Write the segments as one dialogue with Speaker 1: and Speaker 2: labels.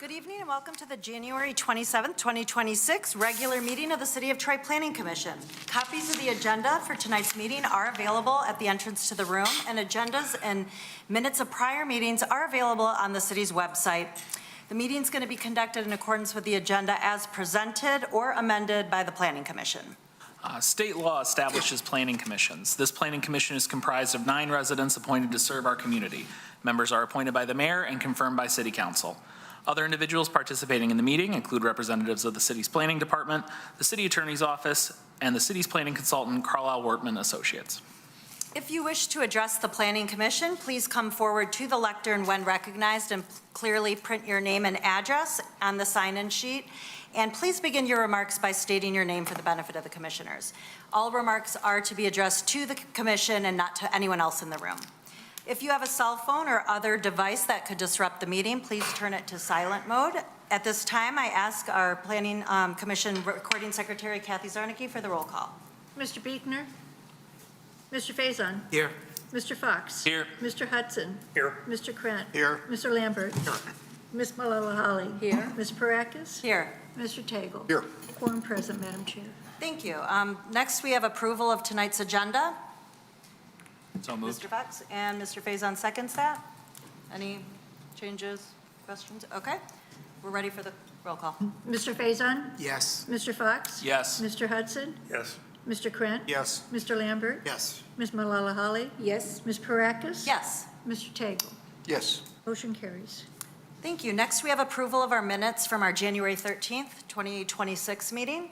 Speaker 1: Good evening and welcome to the January 27th, 2026 regular meeting of the City of Troy Planning Commission. Copies of the agenda for tonight's meeting are available at the entrance to the room, and agendas and minutes of prior meetings are available on the city's website. The meeting is going to be conducted in accordance with the agenda as presented or amended by the Planning Commission.
Speaker 2: State law establishes planning commissions. This planning commission is comprised of 9 residents appointed to serve our community. Members are appointed by the mayor and confirmed by city council. Other individuals participating in the meeting include representatives of the city's planning department, the city attorney's office, and the city's planning consultant, Carlisle Wortman Associates.
Speaker 1: If you wish to address the Planning Commission, please come forward to the lectern when recognized and clearly print your name and address on the sign-in sheet. And please begin your remarks by stating your name for the benefit of the commissioners. All remarks are to be addressed to the commission and not to anyone else in the room. If you have a cell phone or other device that could disrupt the meeting, please turn it to silent mode. At this time, I ask our Planning Commission Recording Secretary, Kathy Zarnicki, for the roll call.
Speaker 3: Mr. Buechner? Mr. Faison?
Speaker 4: Here.
Speaker 3: Mr. Fox?
Speaker 2: Here.
Speaker 3: Mr. Hudson?
Speaker 4: Here.
Speaker 3: Mr. Krent?
Speaker 4: Here.
Speaker 3: Mr. Lambert?
Speaker 4: Here.
Speaker 3: Ms. Malala-Holly?
Speaker 1: Here.
Speaker 3: Ms. Parakis?
Speaker 1: Here.
Speaker 3: Mr. Tagle?
Speaker 4: Here.
Speaker 3: Quorum present, Madam Chair.
Speaker 1: Thank you. Next, we have approval of tonight's agenda.
Speaker 2: So moved.
Speaker 1: Mr. Fox and Mr. Faison seconds that. Any changes, questions? Okay. We're ready for the roll call.
Speaker 3: Mr. Faison?
Speaker 4: Yes.
Speaker 3: Mr. Fox?
Speaker 2: Yes.
Speaker 3: Mr. Hudson?
Speaker 4: Yes.
Speaker 3: Mr. Krent?
Speaker 4: Yes.
Speaker 3: Mr. Lambert?
Speaker 4: Yes.
Speaker 3: Ms. Malala-Holly?
Speaker 5: Yes.
Speaker 3: Ms. Parakis?
Speaker 1: Yes.
Speaker 3: Mr. Tagle?
Speaker 4: Yes.
Speaker 3: Motion carries.
Speaker 1: Thank you. Next, we have approval of our minutes from our January 13th, 2026 meeting.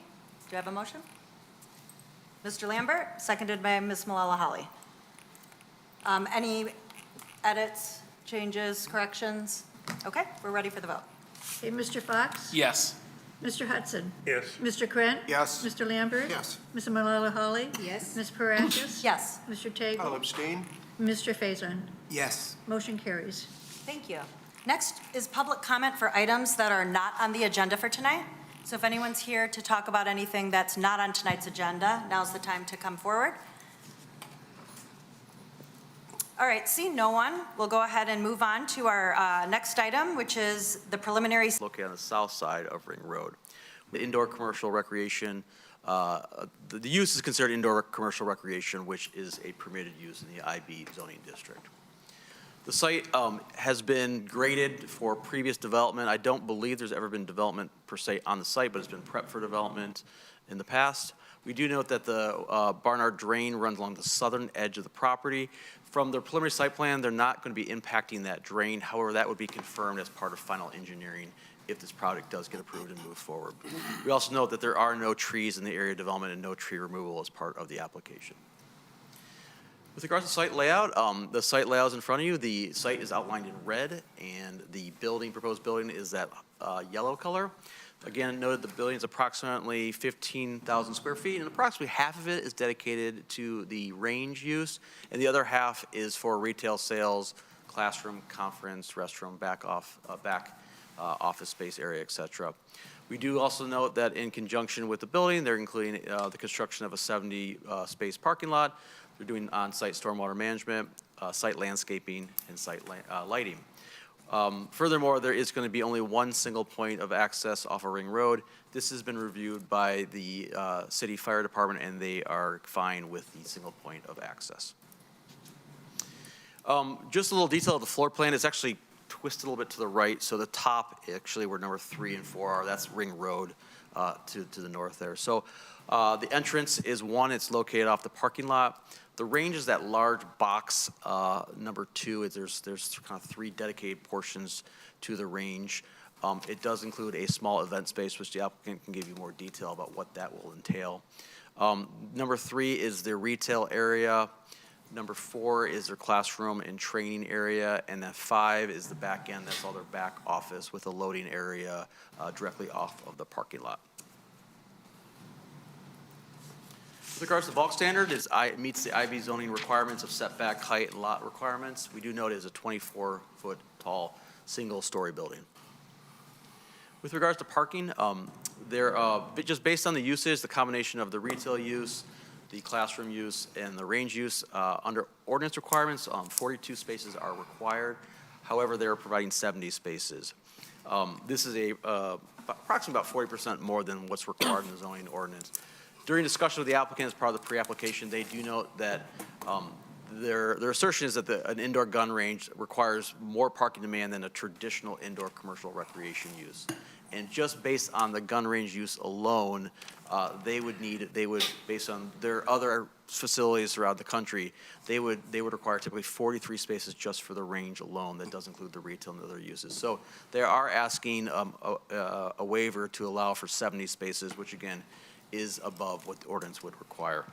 Speaker 1: Do I have a motion? Mr. Lambert, seconded by Ms. Malala-Holly. Any edits, changes, corrections? Okay, we're ready for the vote.
Speaker 3: Okay, Mr. Fox?
Speaker 2: Yes.
Speaker 3: Mr. Hudson?
Speaker 4: Yes.
Speaker 3: Mr. Krent?
Speaker 4: Yes.
Speaker 3: Mr. Lambert?
Speaker 4: Yes.
Speaker 3: Ms. Malala-Holly?
Speaker 5: Yes.
Speaker 3: Ms. Parakis?
Speaker 1: Yes,
Speaker 3: Mr.
Speaker 4: I'll
Speaker 3: Tagle?
Speaker 4: abstain.
Speaker 3: Mr. Faison?
Speaker 4: Yes.
Speaker 3: Motion carries.
Speaker 1: thank you. Next is public comment for items that are not on the agenda for tonight. So if anyone's here to talk about anything that's not on tonight's agenda, now's the time to come forward. All right, seeing no one, we'll go ahead and move on to our next item, which is the preliminary.
Speaker 6: Located on the south side of Ring Road. The indoor commercial recreation, the use is considered indoor commercial recreation, which is a permitted use in the IB zoning district. The site has been graded for previous development. I don't believe there's ever been development per se on the site, but it's been prepped for development in the past. We do note that the Barnard Drain runs along the southern edge of the property. From the preliminary site plan, they're not going to be impacting that drain. However, that would be confirmed as part of final engineering if this project does get approved and move forward. We also note that there are no trees in the area of development and no tree removal as part of the application. With regards to site layout, the site layout is in front of you. The site is outlined in red, and the proposed building is that yellow color. Again, noted the building is approximately 15,000 square feet, and approximately half of it is dedicated to the range use, and the other half is for retail sales, classroom, conference, restroom, back office space area, et cetera. We do also note that in conjunction with the building, they're including the construction of a 70 space parking lot. They're doing on-site stormwater management, site landscaping, and site lighting. Furthermore, there is going to be only one single point of access off of Ring Road. This has been reviewed by the city fire department, and they are fine with the single point of access. Just a little detail of the floor plan. It's actually twisted a little bit to the right. So the top, actually, where number 3 and 4 are, that's Ring Road to the north there. So the entrance is one. It's located off the parking lot. The range is that large box, number 2. There's kind of 3 dedicated portions to the range. It does include a small event space, which the applicant can give you more detail about what that will entail. Number 3 is their retail area. Number 4 is their classroom and training area. And then 5 is the back end. That's all their back office with a loading area directly off of the parking lot. With regards to bulk standard, it meets the IB zoning requirements of setback, height, and lot requirements. We do note it is a 24-foot tall single-story building. With regards to parking, just based on the usage, the combination of the retail use, the classroom use, and the range use, under ordinance requirements, 42 spaces are required. However, they're providing 70 spaces. This is approximately about 40% more than what's required in the zoning ordinance. During discussion with the applicant as part of the pre-application, they do note that their assertion is that an indoor gun range requires more parking demand than a traditional indoor commercial recreation use. And just based on the gun range use alone, they would, based on their other facilities throughout the country, they would require typically 43 spaces just for the range alone. That does include the retail and other uses. So they are asking a waiver to allow for 70 spaces, which again is above what the ordinance would require.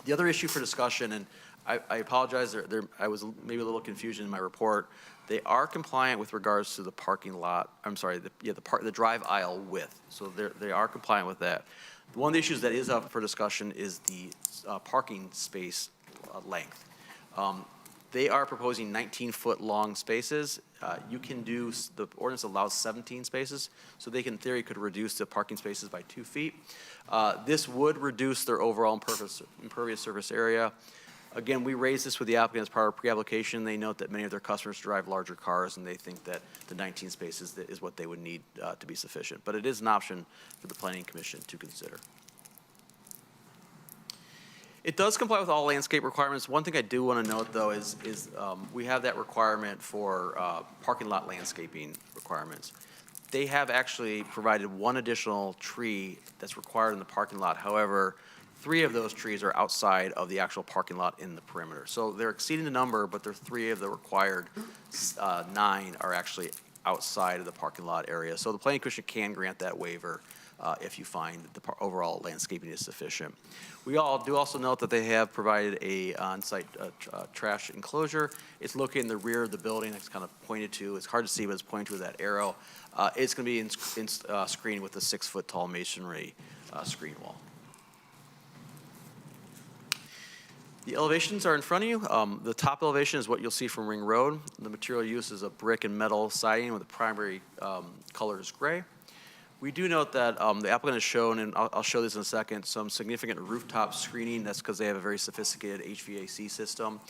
Speaker 6: The other issue for discussion, and I apologize, I was maybe a little confusion in my report. They are compliant with regards to the parking lot, I'm sorry, the drive aisle width. So they are compliant with that. One of the issues that is up for discussion is the parking space length. They are proposing 19-foot long spaces. You can do, the ordinance allows 17 spaces, so they in theory could reduce the parking spaces by 2 feet. This would reduce their overall impervious surface area. Again, we raised this with the applicant as part of pre-application. They note that many of their customers drive larger cars, and they think that the 19 spaces is what they would need to be sufficient. But it is an option for the Planning Commission to consider. It does comply with all landscape requirements. One thing I do want to note, though, is we have that requirement for parking lot landscaping requirements. They have actually provided one additional tree that's required in the parking lot. However, 3 of those trees are outside of the actual parking lot in the perimeter. So they're exceeding the number, but 3 of the required 9 are actually outside of the parking lot area. So the Planning Commission can grant that waiver if you find that the overall landscaping is sufficient. We do also note that they have provided a on-site trash enclosure. It's located in the rear of the building. It's kind of pointed to. It's hard to see, but it's pointed to with that arrow. It's going to be screened with a 6-foot tall masonry screen wall. The elevations are in front of you. The top elevation is what you'll see from Ring Road. The material use is a brick and metal siding with the primary color is gray. We do note that the applicant has shown, and I'll show this in a second, some significant rooftop screening. That's because they have a very sophisticated HVAC system.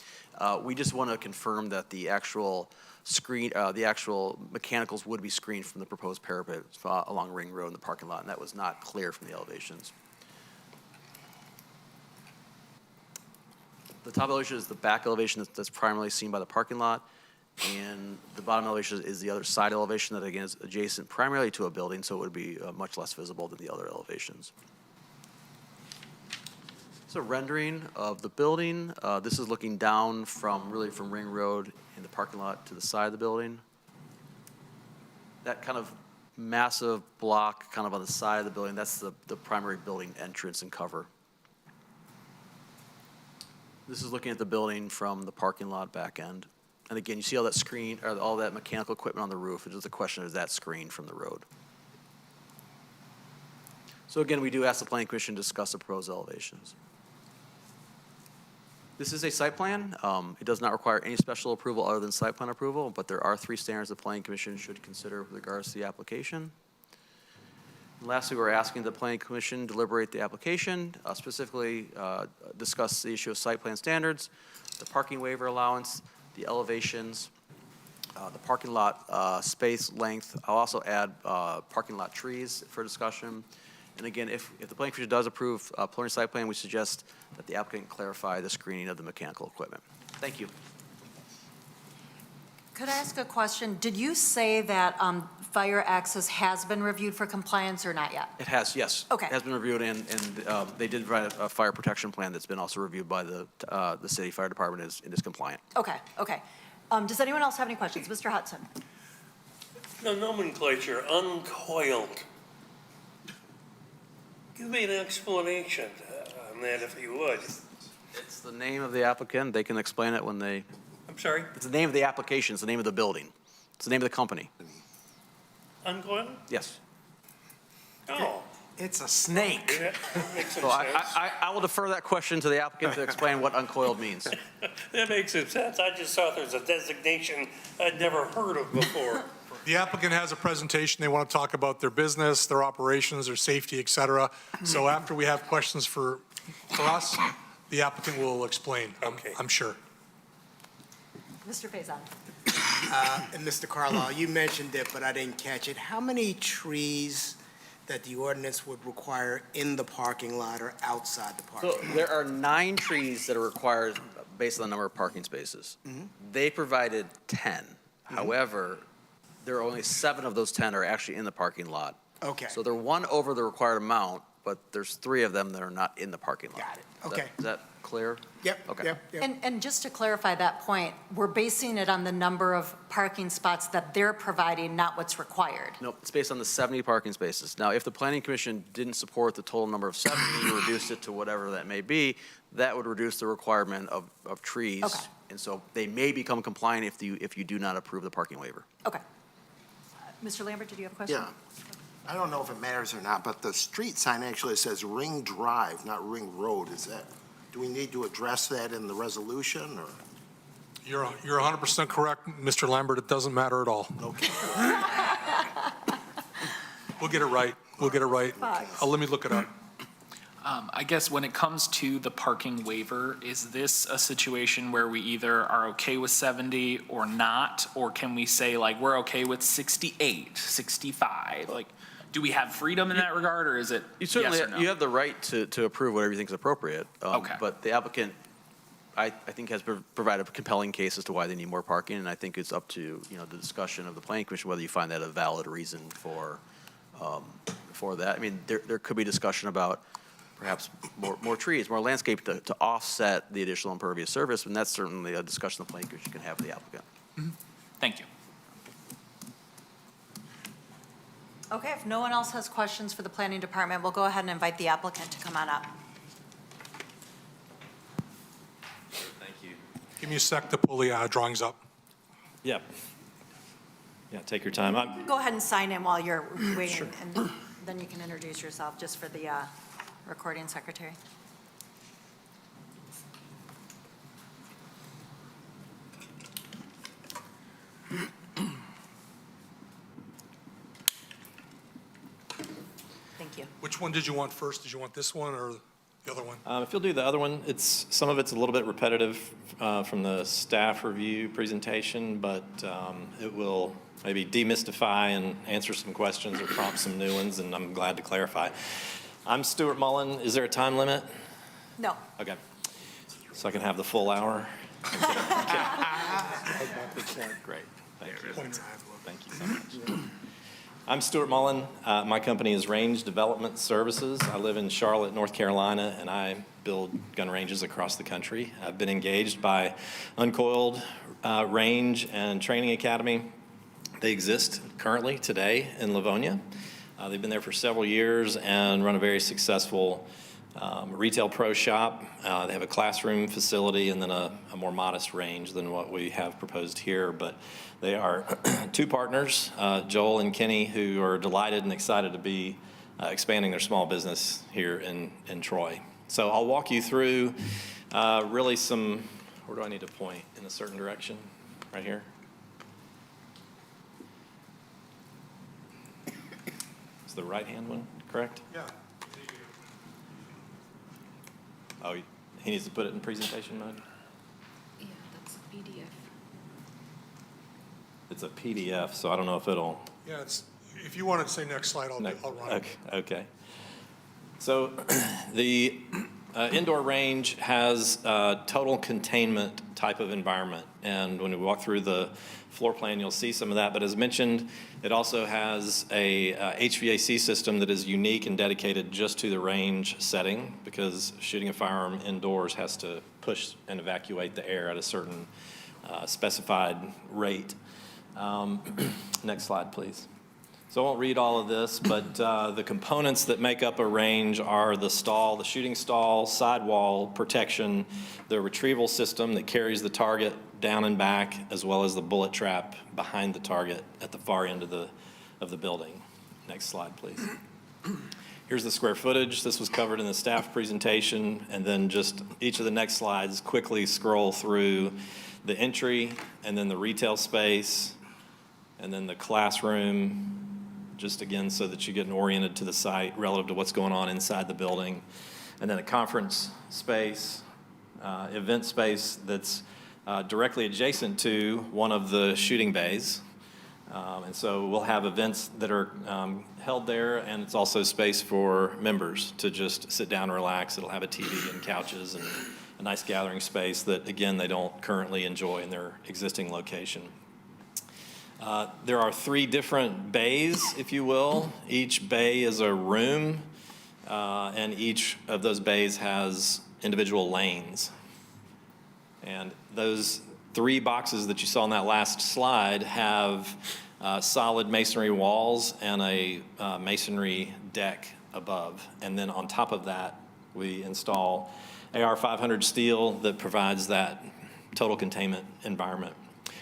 Speaker 6: We just want to confirm that the actual mechanicals would be screened from the proposed parapet along Ring Road in the parking lot, and that was not clear from the elevations. The top elevation is the back elevation that's primarily seen by the parking lot, and the bottom elevation is the other side elevation that, again, is adjacent primarily to a building, so it would be much less visible than the other elevations. So rendering of the building. This is looking down from Ring Road in the parking lot to the side of the building. That kind of massive block kind of on the side of the building, that's the primary building entrance and cover. This is looking at the building from the parking lot back end. And again, you see all that screen, or all that mechanical equipment on the roof. It's just a question of that screen from the road. So again, we do ask the Planning Commission to discuss the proposed elevations. This is a site plan. It does not require any special approval other than site plan approval, but there are 3 standards the Planning Commission should consider with regards to the application. And lastly, we're asking the Planning Commission deliberate the application, specifically discuss the issue of site plan standards, the parking waiver allowance, the elevations, the parking lot space length. I'll also add parking lot trees for discussion. And again, if the Planning Commission does approve preliminary site plan, we suggest that the applicant clarify the screening of the mechanical equipment. Thank you.
Speaker 1: Could I ask a question? Did you say that fire access has been reviewed for compliance or not yet?
Speaker 6: It has, yes.
Speaker 1: Okay.
Speaker 6: It has been reviewed, and they did provide a fire protection plan that's been also reviewed by the city fire department and is compliant.
Speaker 1: Okay, okay. Does anyone else have any questions? Mr. Hudson?
Speaker 4: The nomenclature, uncoiled. Give me an explanation on that if you would.
Speaker 6: It's the name of the applicant. They can explain it when they,
Speaker 4: I'm sorry,
Speaker 6: it's the name of the application, it's the name of the building. It's the name of the company.
Speaker 4: uncoiled?
Speaker 6: Yes.
Speaker 4: Oh,
Speaker 5: It's a snake.
Speaker 4: that makes some
Speaker 6: So
Speaker 4: sense.
Speaker 6: I will defer that question to the applicant to explain what uncoiled means.
Speaker 4: That makes some sense. I just thought there's a designation I'd never heard of before.
Speaker 5: The applicant has a presentation. They want to talk about their business, their operations, their safety, et cetera. So after we have questions for us, the applicant will explain,
Speaker 4: Okay.
Speaker 5: I'm sure.
Speaker 1: Mr. Faison?
Speaker 7: And Mr. Carlisle, you mentioned it, but I didn't catch it. How many trees that the ordinance would require in the parking lot or outside the parking
Speaker 6: So
Speaker 7: lot?
Speaker 6: there are 9 trees that are required based on the number of parking spaces. They provided 10. However, there are only 7 of those 10 are actually in the parking lot.
Speaker 7: Okay,
Speaker 6: So they're 1 over the required amount, but there's 3 of them that are not in the parking lot.
Speaker 7: got it.
Speaker 6: Is that-
Speaker 7: Okay.
Speaker 6: Is that clear?
Speaker 7: Yep,
Speaker 6: Okay.
Speaker 7: yep, yep.
Speaker 1: And just to clarify that point, we're basing it on the number of parking spots that they're providing, not what's required.
Speaker 6: Nope, it's based on the 70 parking spaces. Now, if the planning commission didn't support the total number of 70, reduced it to whatever that may be, that would reduce the requirement of trees.
Speaker 1: Okay.
Speaker 6: And so they may become compliant if you do not approve the parking waiver.
Speaker 1: Okay. Mr. Lambert, did you have a question?
Speaker 8: Yeah. I don't know if it matters or not, but the street sign actually says Ring Drive, not Ring Road. Do we need to address that in the resolution, or?
Speaker 5: You're 100% correct, Mr. Lambert. It doesn't matter at all.
Speaker 8: Okay.
Speaker 5: We'll get it right. We'll get it right. Let me look it up.
Speaker 2: I guess when it comes to the parking waiver, is this a situation where we either are okay with 70 or not? Or can we say like, we're okay with 68, 65? Like, do we have freedom in that regard, or is it
Speaker 6: You
Speaker 2: yes
Speaker 6: certainly,
Speaker 2: or no?
Speaker 6: you have the right to approve whatever you think is appropriate.
Speaker 2: Okay.
Speaker 6: But the applicant, I think, has provided a compelling case as to why they need more parking, and I think it's up to, the discussion of the planning commission whether you find that a valid reason for that. I mean, there could be discussion about perhaps more trees, more landscape to offset the additional impervious surface, and that's certainly a discussion the planning commission can have with the applicant.
Speaker 2: Thank you.
Speaker 1: Okay, if no one else has questions for the planning department, we'll go ahead and invite the applicant to come on up.
Speaker 9: Thank you.
Speaker 5: Give me a sec to pull the drawings up.
Speaker 9: Yep. Yeah, take your time.
Speaker 1: Go ahead and sign in while you're waiting, and then you can introduce yourself just for the recording secretary. Thank you.
Speaker 5: Which one did you want first? Did you want this one or the other one?
Speaker 9: If you'll do the other one, some of it's a little bit repetitive from the staff review presentation, but it will maybe demystify and answer some questions or prompt some new ones, and I'm glad to clarify. I'm Stuart Mullen. Is there a time limit?
Speaker 1: No.
Speaker 9: Okay. So I can have the full hour? Great. Thank you. Thank you so much. I'm Stuart Mullen. My company is Range Development Services. I live in Charlotte, North Carolina, and I build gun ranges across the country. I've been engaged by Uncoiled Range and Training Academy. They exist currently today in Livonia. They've been there for several years and run a very successful retail pro shop. They have a classroom facility and then a more modest range than what we have proposed here. But they are 2 partners, Joel and Kenny, who are delighted and excited to be expanding their small business here in Troy. So I'll walk you through really where do I need to point? In a certain direction? Right here? Is the right-hand one correct?
Speaker 5: Yeah.
Speaker 9: Oh, he needs to put it in presentation mode?
Speaker 10: Yeah, that's a PDF.
Speaker 9: It's a PDF, so I don't know if it'll...
Speaker 5: Yeah, if you want to say next slide, I'll run it.
Speaker 9: Okay. So the indoor range has a total containment type of environment. And when we walk through the floor plan, you'll see some of that. But as mentioned, it also has a HVAC system that is unique and dedicated just to the range setting, because shooting a firearm indoors has to push and evacuate the air at a certain specified rate. Next slide, please. So I won't read all of this, but the components that make up a range are the stall, the shooting stall, sidewall protection, the retrieval system that carries the target down and back, as well as the bullet trap behind the target at the far end of the building. Next slide, please. Here's the square footage. This was covered in the staff presentation, and then just each of the next slides quickly scroll through the entry, and then the retail space, and then the classroom, just again so that you get oriented to the site relative to what's going on inside the building. And then a conference space, event space that's directly adjacent to one of the shooting bays. And so we'll have events that are held there, and it's also space for members to just sit down and relax. It'll have a TV and couches and a nice gathering space that, again, they don't currently enjoy in their existing location. There are 3 different bays, if you will. Each bay is a room, and each of those bays has individual lanes. And those 3 boxes that you saw on that last slide have solid masonry walls and a masonry deck above. And then on top of that, we install AR500 steel that provides that total containment environment.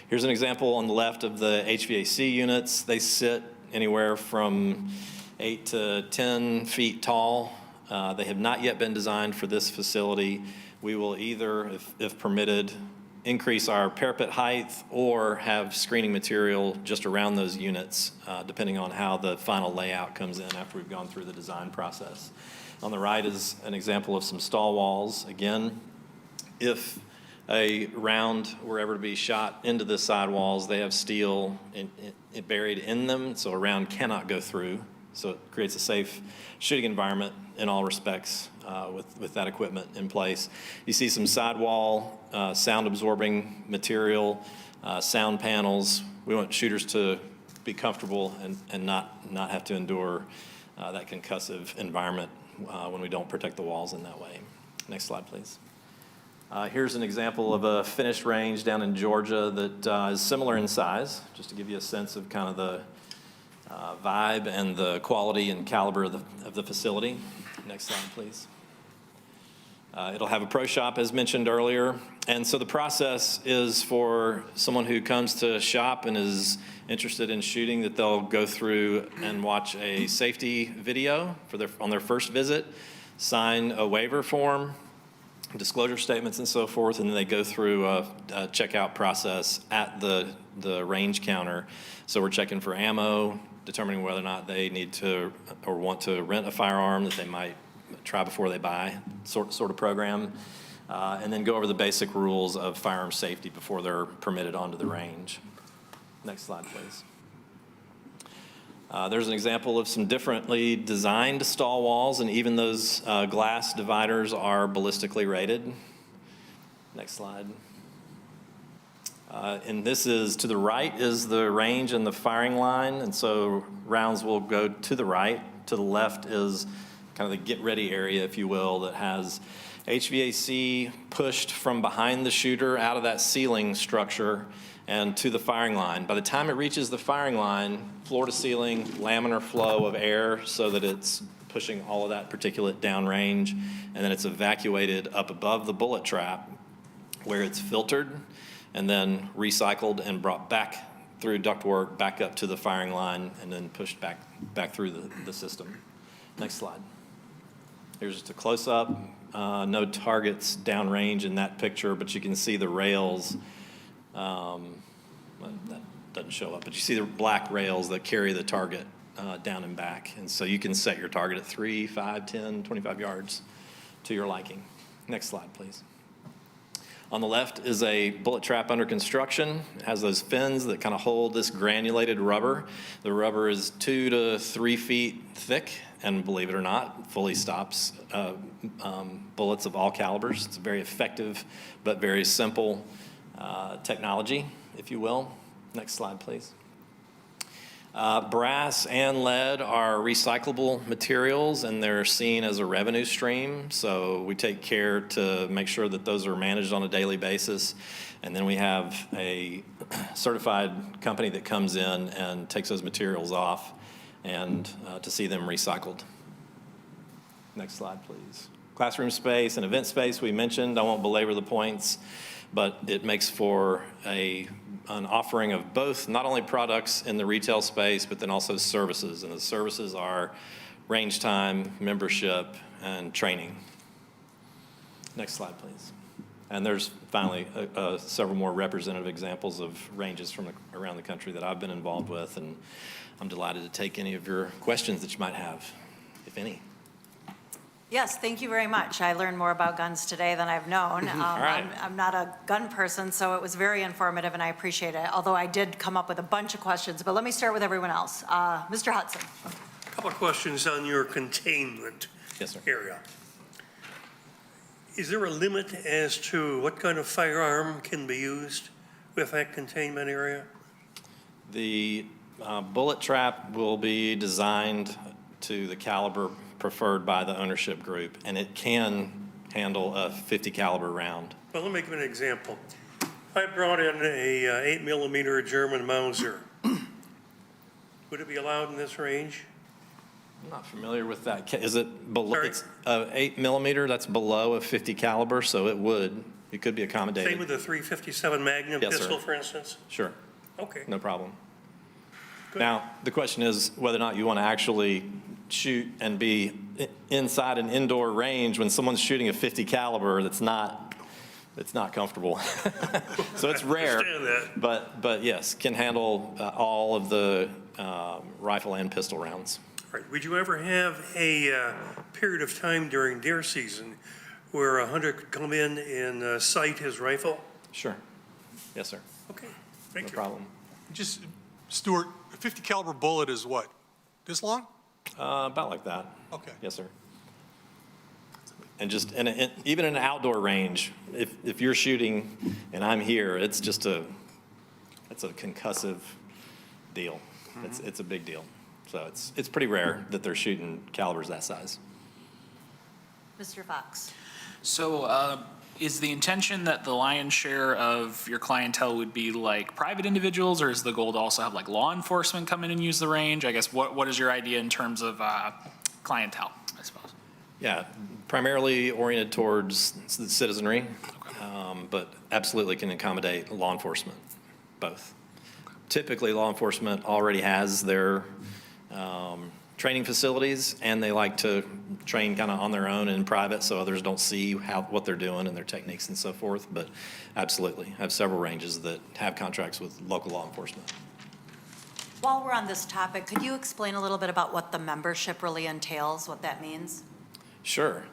Speaker 9: Here's an example on the left of the HVAC units. They sit anywhere from 8 to 10 feet tall. They have not yet been designed for this facility. We will either, if permitted, increase our parapet height or have screening material just around those units, depending on how the final layout comes in after we've gone through the design process. On the right is an example of some stall walls. Again, if a round were ever to be shot into the sidewalls, they have steel buried in them, so a round cannot go through. So it creates a safe shooting environment in all respects with that equipment in place. You see some sidewall sound-absorbing material, sound panels. We want shooters to be comfortable and not have to endure that concussive environment when we don't protect the walls in that way. Next slide, please. Here's an example of a finished range down in Georgia that is similar in size, just to give you a sense of kind of the vibe and the quality and caliber of the facility. Next slide, please. It'll have a pro shop, as mentioned earlier. And so the process is for someone who comes to shop and is interested in shooting that they'll go through and watch a safety video on their first visit, sign a waiver form, disclosure statements and so forth, and then they go through a checkout process at the range counter. So we're checking for ammo, determining whether or not they need to or want to rent a firearm that they might try before they buy, sort of program, and then go over the basic rules of firearm safety before they're permitted onto the range. Next slide, please. There's an example of some differently designed stall walls, and even those glass dividers are ballistically rated. Next slide. And this is, to the right is the range and the firing line, and so rounds will go to the right. To the left is kind of the get-ready area, if you will, that has HVAC pushed from behind the shooter out of that ceiling structure and to the firing line. By the time it reaches the firing line, floor to ceiling, laminar flow of air so that it's pushing all of that particulate downrange, and then it's evacuated up above the bullet trap where it's filtered and then recycled and brought back through ductwork back up to the firing line and then pushed back through the system. Next slide. Here's just a close-up. No targets downrange in that picture, but you can see the rails. That doesn't show up, but you see the black rails that carry the target down and back. And so you can set your target at 3, 5, 10, 25 yards to your liking. Next slide, please. On the left is a bullet trap under construction. It has those fins that kind of hold this granulated rubber. The rubber is 2 to 3 feet thick, and believe it or not, fully stops bullets of all calibers. It's a very effective but very simple technology, if you will. Next slide, please. Brass and lead are recyclable materials, and they're seen as a revenue stream. So we take care to make sure that those are managed on a daily basis. And then we have a certified company that comes in and takes those materials off and to see them recycled. Next slide, please. Classroom space and event space we mentioned. I won't belabor the points, but it makes for an offering of both, not only products in the retail space, but then also services. And the services are range time, membership, and training. Next slide, please. And there's finally several more representative examples of ranges from around the country that I've been involved with, and I'm delighted to take any of your questions that you might have, if any.
Speaker 1: Yes, thank you very much. I learned more about guns today than I've known.
Speaker 9: right.
Speaker 1: I'm not a gun person, so it was very informative, and I appreciate it, although I did come up with a bunch of questions. But let me start with everyone else. Mr. Hudson.
Speaker 4: A couple of questions on your containment
Speaker 9: Yes, sir.
Speaker 4: area. Is there a limit as to what kind of firearm can be used with that containment area?
Speaker 9: The bullet trap will be designed to the caliber preferred by the ownership group, and it can handle a 50 caliber round.
Speaker 4: Well, let me give an example. I brought in a 8mm German Mauser. Would it be allowed in this range?
Speaker 9: I'm not familiar with that. Is it below,
Speaker 4: Sorry?
Speaker 9: it's 8 millimeter, that's below a 50 caliber, so it could be accommodated.
Speaker 4: Same with the .357 Magnum
Speaker 9: Yes, sir.
Speaker 4: pistol, for instance?
Speaker 9: Sure,
Speaker 4: Okay.
Speaker 9: no problem.
Speaker 4: Good.
Speaker 9: Now, the question is whether or not you want to actually shoot and be inside an indoor range when someone's shooting a 50 caliber that's not comfortable. So it's rare,
Speaker 4: understand that.
Speaker 9: but yes, can handle all of the rifle and pistol rounds.
Speaker 4: All right. Would you ever have a period of time during deer season where a hunter could come in and sight his rifle?
Speaker 9: Sure. Yes, sir.
Speaker 4: Okay,
Speaker 9: No
Speaker 4: thank you.
Speaker 9: problem.
Speaker 5: Just, Stuart, a 50 caliber bullet is what? This long?
Speaker 9: About like that.
Speaker 5: Okay.
Speaker 9: Yes, sir. And just, even in an outdoor range, if you're shooting and I'm here, it's just it's a concussive deal. It's a big deal. So it's pretty rare that they're shooting calibers that size.
Speaker 1: Mr. Fox.
Speaker 2: So is the intention that the lion's share of your clientele would be like private individuals, or is the goal to also have like law enforcement come in and use the range? I guess what is your idea in terms of clientele, I suppose?
Speaker 9: Yeah, primarily oriented towards the citizenry, but absolutely can accommodate law enforcement, both. Typically, law enforcement already has their training facilities, and they like to train kind of on their own in private so others don't see what they're doing and their techniques and so forth. But absolutely, I have several ranges that have contracts with local law enforcement.
Speaker 1: While we're on this topic, could you explain a little bit about what the membership really entails, what that means?
Speaker 9: Sure.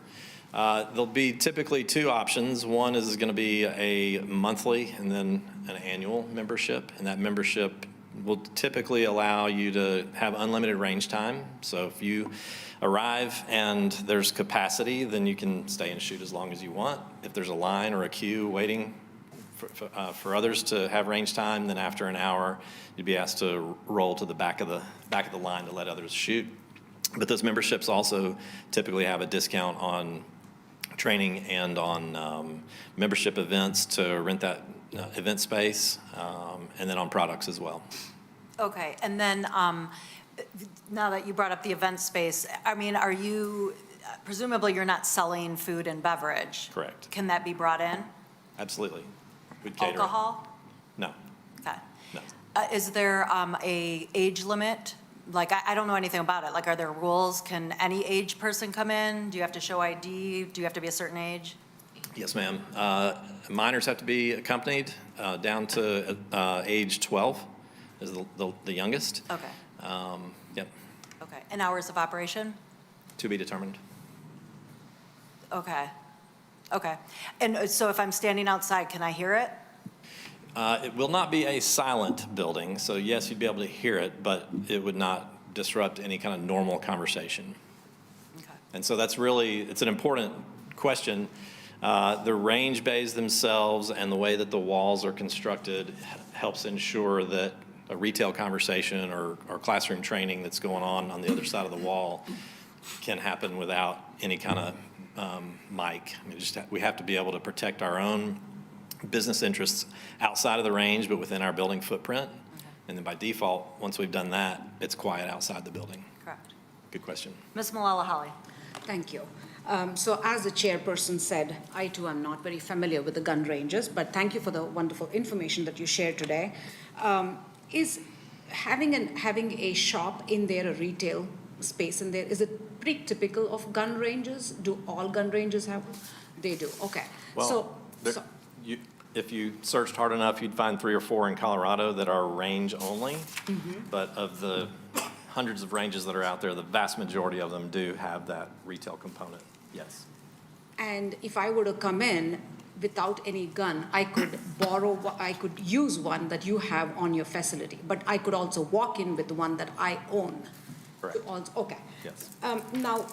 Speaker 9: There'll be typically two options. One is going to be a monthly and then an annual membership, and that membership will typically allow you to have unlimited range time. So if you arrive and there's capacity, then you can stay and shoot as long as you want. If there's a line or a queue waiting for others to have range time, then after an hour, you'd be asked to roll to the back of the line to let others shoot. But those memberships also typically have a discount on training and on membership events to rent that event space, and then on products as well.
Speaker 1: Okay, and then now that you brought up the event space, I mean, are you, presumably you're not selling food and beverage?
Speaker 9: Correct.
Speaker 1: Can that be brought in?
Speaker 9: Absolutely. We'd cater it.
Speaker 1: Alcohol?
Speaker 9: No,
Speaker 1: Okay.
Speaker 9: no.
Speaker 1: Is there a age limit? Like, I don't know anything about it. Like, are there rules? Can any age person come in? Do you have to show ID? Do you have to be a certain age?
Speaker 9: Yes, ma'am. Minors have to be accompanied down to age 12 is the youngest.
Speaker 1: Okay,
Speaker 9: Yep,
Speaker 1: okay. And hours of operation?
Speaker 9: to be determined.
Speaker 1: Okay, okay. And so if I'm standing outside, can I hear it?
Speaker 9: It will not be a silent building, so yes, you'd be able to hear it, but it would not disrupt any kind of normal conversation.
Speaker 1: Okay.
Speaker 9: And so that's really, it's an important question. The range bays themselves and the way that the walls are constructed helps ensure that a retail conversation or classroom training that's going on the other side of the wall can happen without any kind of mic. I mean, we have to be able to protect our own business interests outside of the range, but within our building footprint.
Speaker 1: Okay.
Speaker 9: And then by default, once we've done that, it's quiet outside the building.
Speaker 1: Correct.
Speaker 9: Good question.
Speaker 1: Ms. Malala Holly.
Speaker 11: Thank you. So as the chairperson said, I too am not very familiar with the gun ranges, but thank you for the wonderful information that you shared today. Is having a shop in there, a retail space in there, is it pretty typical of gun ranges? Do all gun ranges have? They do, okay.
Speaker 9: Well, if you searched hard enough, you'd find 3 or 4 in Colorado that are range only.
Speaker 11: Mm-hmm.
Speaker 9: But of the hundreds of ranges that are out there, the vast majority of them do have that retail component. Yes.
Speaker 11: And if I were to come in without any gun, I could I could use one that you have on your facility, but I could also walk in with one that I own.
Speaker 9: Correct.
Speaker 11: Okay.
Speaker 9: Yes.
Speaker 11: Now,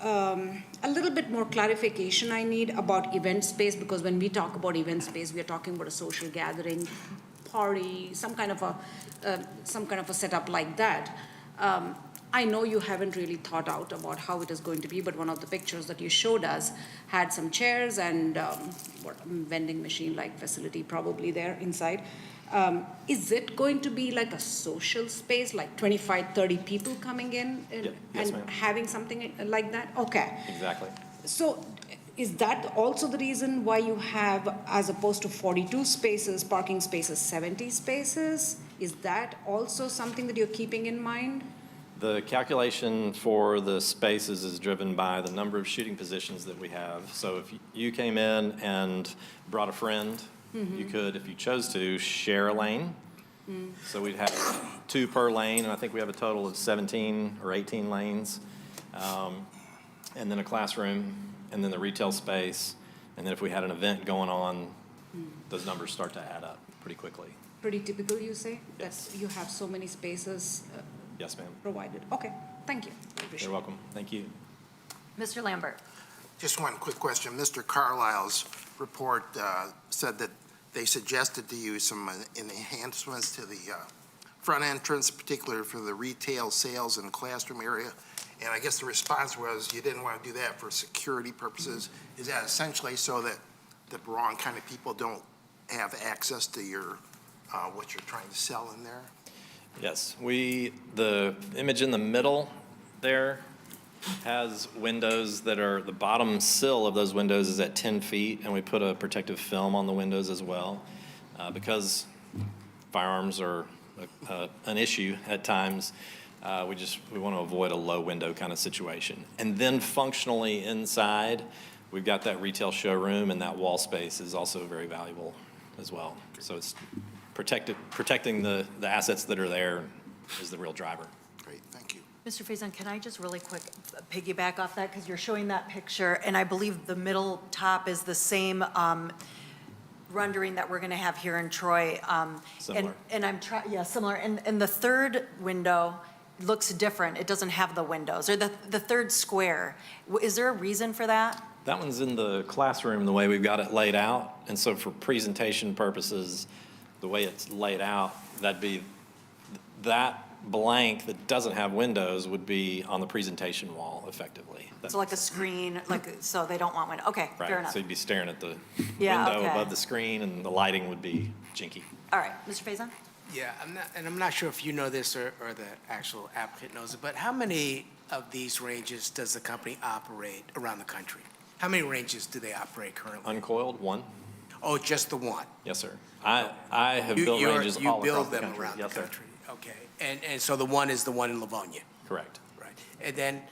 Speaker 11: a little bit more clarification I need about event space, because when we talk about event space, we are talking about a social gathering, party, some kind of a setup like that. I know you haven't really thought out about how it is going to be, but one of the pictures that you showed us had some chairs and vending machine-like facility probably there inside. Is it going to be like a social space, like 25, 30 people coming in
Speaker 9: Yes,
Speaker 11: and
Speaker 9: ma'am.
Speaker 11: having something like that? Okay.
Speaker 9: Exactly.
Speaker 11: So is that also the reason why you have, as opposed to 42 spaces, parking spaces, 70 spaces? Is that also something that you're keeping in mind?
Speaker 9: The calculation for the spaces is driven by the number of shooting positions that we have. So if you came in and brought a friend, you could, if you chose to, share a lane. So we'd have 2 per lane, and I think we have a total of 17 or 18 lanes. And then a classroom, and then the retail space. And then if we had an event going on, those numbers start to add up pretty quickly.
Speaker 11: Pretty typical, you say?
Speaker 9: Yes.
Speaker 11: That you have so many spaces
Speaker 9: Yes, ma'am.
Speaker 11: provided? Okay, thank you. Appreciate
Speaker 9: You're
Speaker 11: it.
Speaker 9: welcome. Thank you.
Speaker 1: Mr. Lambert.
Speaker 8: Just one quick question. Mr. Carlisle's report said that they suggested to you some enhancements to the front entrance, particularly for the retail sales and classroom area. And I guess the response was you didn't want to do that for security purposes. Is that essentially so that the wrong kind of people don't have access to your what you're trying to sell in there?
Speaker 9: Yes, the image in the middle there has windows that are, the bottom sill of those windows is at 10 feet, and we put a protective film on the windows as well. Because firearms are an issue at times, we want to avoid a low window kind of situation. And then functionally inside, we've got that retail showroom, and that wall space is also very valuable as well. So it's protecting the assets that are there is the real driver.
Speaker 8: Great, thank you.
Speaker 1: Mr. Faison, can I just really quick piggyback off that? Because you're showing that picture, and I believe the middle top is the same rendering that we're going to have here in Troy.
Speaker 9: Similar.
Speaker 1: And I'm trying, yeah, similar. And the third window looks different. It doesn't have the windows, or the third square. Is there a reason for that?
Speaker 9: That one's in the classroom, the way we've got it laid out. And so for presentation purposes, the way it's laid out, that blank that doesn't have windows would be on the presentation wall effectively.
Speaker 1: So like a screen, so they don't want window. Okay, fair
Speaker 9: Right,
Speaker 1: enough.
Speaker 9: so you'd be staring at the
Speaker 1: Yeah,
Speaker 9: window
Speaker 1: okay.
Speaker 9: above the screen, and the lighting would be jinky.
Speaker 1: All right, Mr. Faison?
Speaker 7: Yeah, I'm not sure if you know this or the actual applicant knows it, but how many of these ranges does the company operate around the country? How many ranges do they operate currently?
Speaker 9: Uncoiled, one?
Speaker 7: Oh, just the one?
Speaker 9: Yes, sir. I have built ranges all across the country.
Speaker 7: You build them around the
Speaker 9: Yes, sir.
Speaker 7: country? Okay, and so the one is the one in Livonia?
Speaker 9: Correct.
Speaker 7: Right. And then,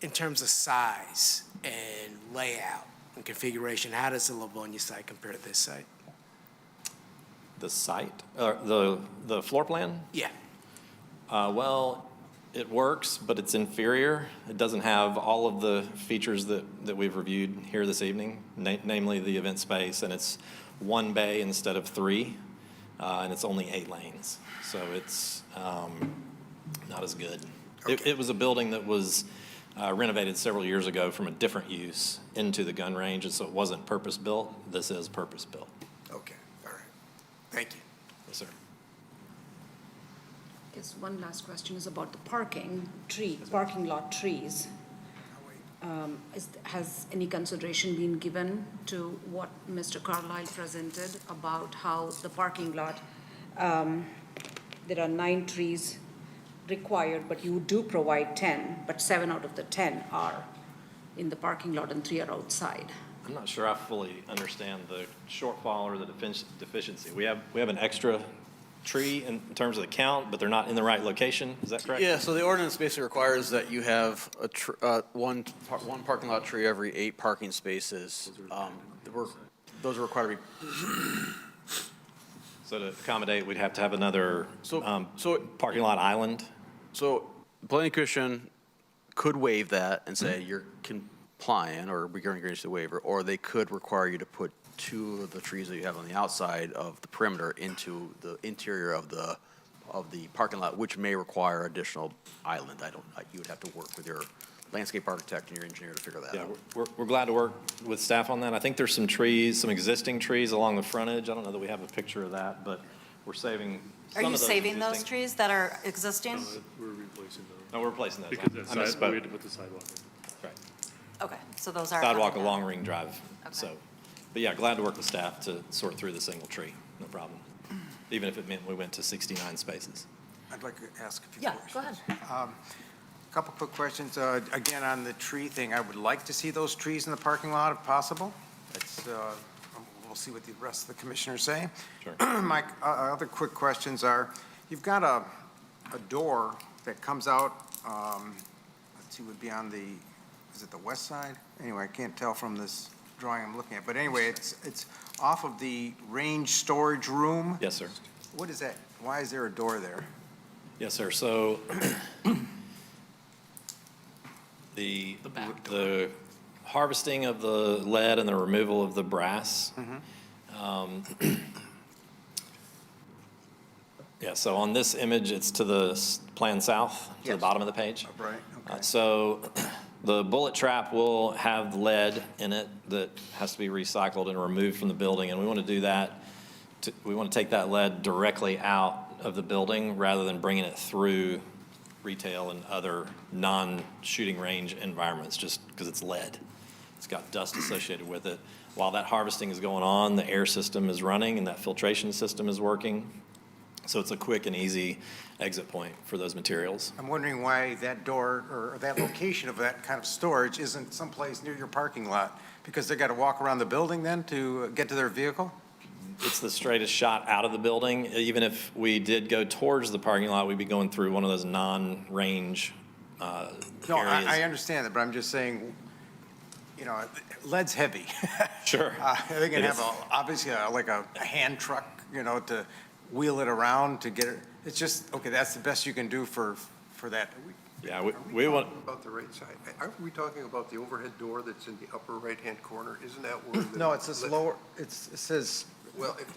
Speaker 7: in terms of size and layout and configuration, how does the Livonia site compare to this site?
Speaker 9: The site, the floor plan?
Speaker 7: Yeah.
Speaker 9: Well, it works, but it's inferior. It doesn't have all of the features that we've reviewed here this evening, namely the event space, and it's 1 bay instead of 3, and it's only 8 lanes. So it's not as good.
Speaker 8: Okay.
Speaker 9: It was a building that was renovated several years ago from a different use into the gun range, and so it wasn't purpose-built. This is purpose-built.
Speaker 7: Okay, all right. Thank you.
Speaker 9: Yes, sir.
Speaker 11: I guess one last question is about the parking lot trees. Has any consideration been given to what Mr. Carlisle presented about how the parking lot, there are 9 trees required, but you do provide 10, but 7 out of the 10 are in the parking lot and 3 are outside?
Speaker 9: I'm not sure I fully understand the shortfall or the deficiency. We have an extra tree in terms of the count, but they're not in the right location. Is that correct?
Speaker 6: Yeah, so the ordinance basically requires that you have one parking lot tree every 8 parking spaces. Those are required to be.
Speaker 9: So to accommodate, we'd have to have another
Speaker 6: So
Speaker 9: parking lot island?
Speaker 6: So planning commission could waive that and say applying or agreeing to the waiver, or they could require you to put 2 of the trees that you have on the outside of the perimeter into the interior of the parking lot, which may require additional island. You would have to work with your landscape architect and your engineer to figure that
Speaker 9: Yeah,
Speaker 6: out.
Speaker 9: we're glad to work with staff on that. I think there's some trees, some existing trees along the frontage. I don't know that we have a picture of that, but we're saving
Speaker 1: Are
Speaker 9: some
Speaker 1: you
Speaker 9: of those
Speaker 1: saving those
Speaker 9: existing-
Speaker 1: trees that are existing?
Speaker 4: We're replacing those.
Speaker 9: No, we're replacing those.
Speaker 4: Because
Speaker 9: I
Speaker 4: that side, we
Speaker 9: misspoke.
Speaker 4: had to put the sidewalk in.
Speaker 9: Right.
Speaker 1: Okay, so those are.
Speaker 9: Sidewalk
Speaker 1: coming
Speaker 9: along
Speaker 1: down.
Speaker 9: Ring Drive.
Speaker 1: Okay.
Speaker 9: So, but yeah, glad to work with staff to sort through the single tree. No problem. Even if it meant we went to 69 spaces.
Speaker 12: I'd like to ask a few
Speaker 1: Yeah,
Speaker 12: questions.
Speaker 1: go ahead.
Speaker 12: Couple quick questions. Again, on the tree thing, I would like to see those trees in the parking lot if possible. We'll see what the rest of the commissioners say.
Speaker 9: Sure.
Speaker 12: My other quick questions are, you've got a door that comes out, let's see, would be on the, is it the west side? Anyway, I can't tell from this drawing I'm looking at, but anyway, it's off of the range storage room.
Speaker 9: Yes, sir.
Speaker 12: What is that? Why is there a door there?
Speaker 9: Yes, sir. So the harvesting of the lead and the removal of the brass. Yeah, so on this image, it's to the plan south, to the
Speaker 12: Yes.
Speaker 9: bottom of the page.
Speaker 12: Right, okay.
Speaker 9: So the bullet trap will have lead in it that has to be recycled and removed from the building, and we want to do that. We want to take that lead directly out of the building rather than bringing it through retail and other non-shooting range environments, just because it's lead. It's got dust associated with it. While that harvesting is going on, the air system is running and that filtration system is working. So it's a quick and easy exit point for those materials.
Speaker 12: I'm wondering why that door or that location of that kind of storage isn't someplace near your parking lot? Because they got to walk around the building then to get to their vehicle?
Speaker 9: It's the straightest shot out of the building. Even if we did go towards the parking lot, we'd be going through one of those non-range
Speaker 12: No,
Speaker 9: areas.
Speaker 12: I understand that, but I'm just saying, you know, lead's heavy.
Speaker 9: Sure.
Speaker 12: They can
Speaker 9: It
Speaker 12: have
Speaker 9: is.
Speaker 12: obviously like a hand truck, you know, to wheel it around to get it. It's just, okay, that's the best you can do for that.
Speaker 9: Yeah, we want,
Speaker 13: About the right side. Aren't we talking about the overhead door that's in the upper right-hand corner? Isn't that where the?
Speaker 12: No, it's this lower, it says,
Speaker 13: Well, if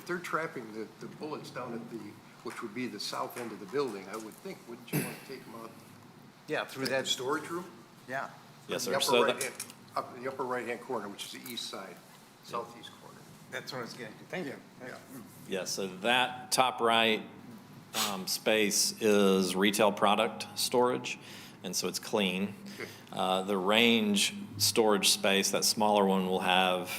Speaker 13: they're trapping the bullets down at the, which would be the south end of the building, I would think, wouldn't you want to take them out?
Speaker 12: yeah, through
Speaker 13: The
Speaker 12: that,
Speaker 13: storage room?
Speaker 12: yeah.
Speaker 9: yes,
Speaker 13: The
Speaker 9: sir.
Speaker 13: upper
Speaker 9: So
Speaker 13: right-hand, up in the upper right-hand corner, which is the east side, southeast corner.
Speaker 12: That's what I was getting to. Thank you.
Speaker 9: yeah, so that top right space is retail product storage, and so it's clean. The range storage space, that smaller one, will have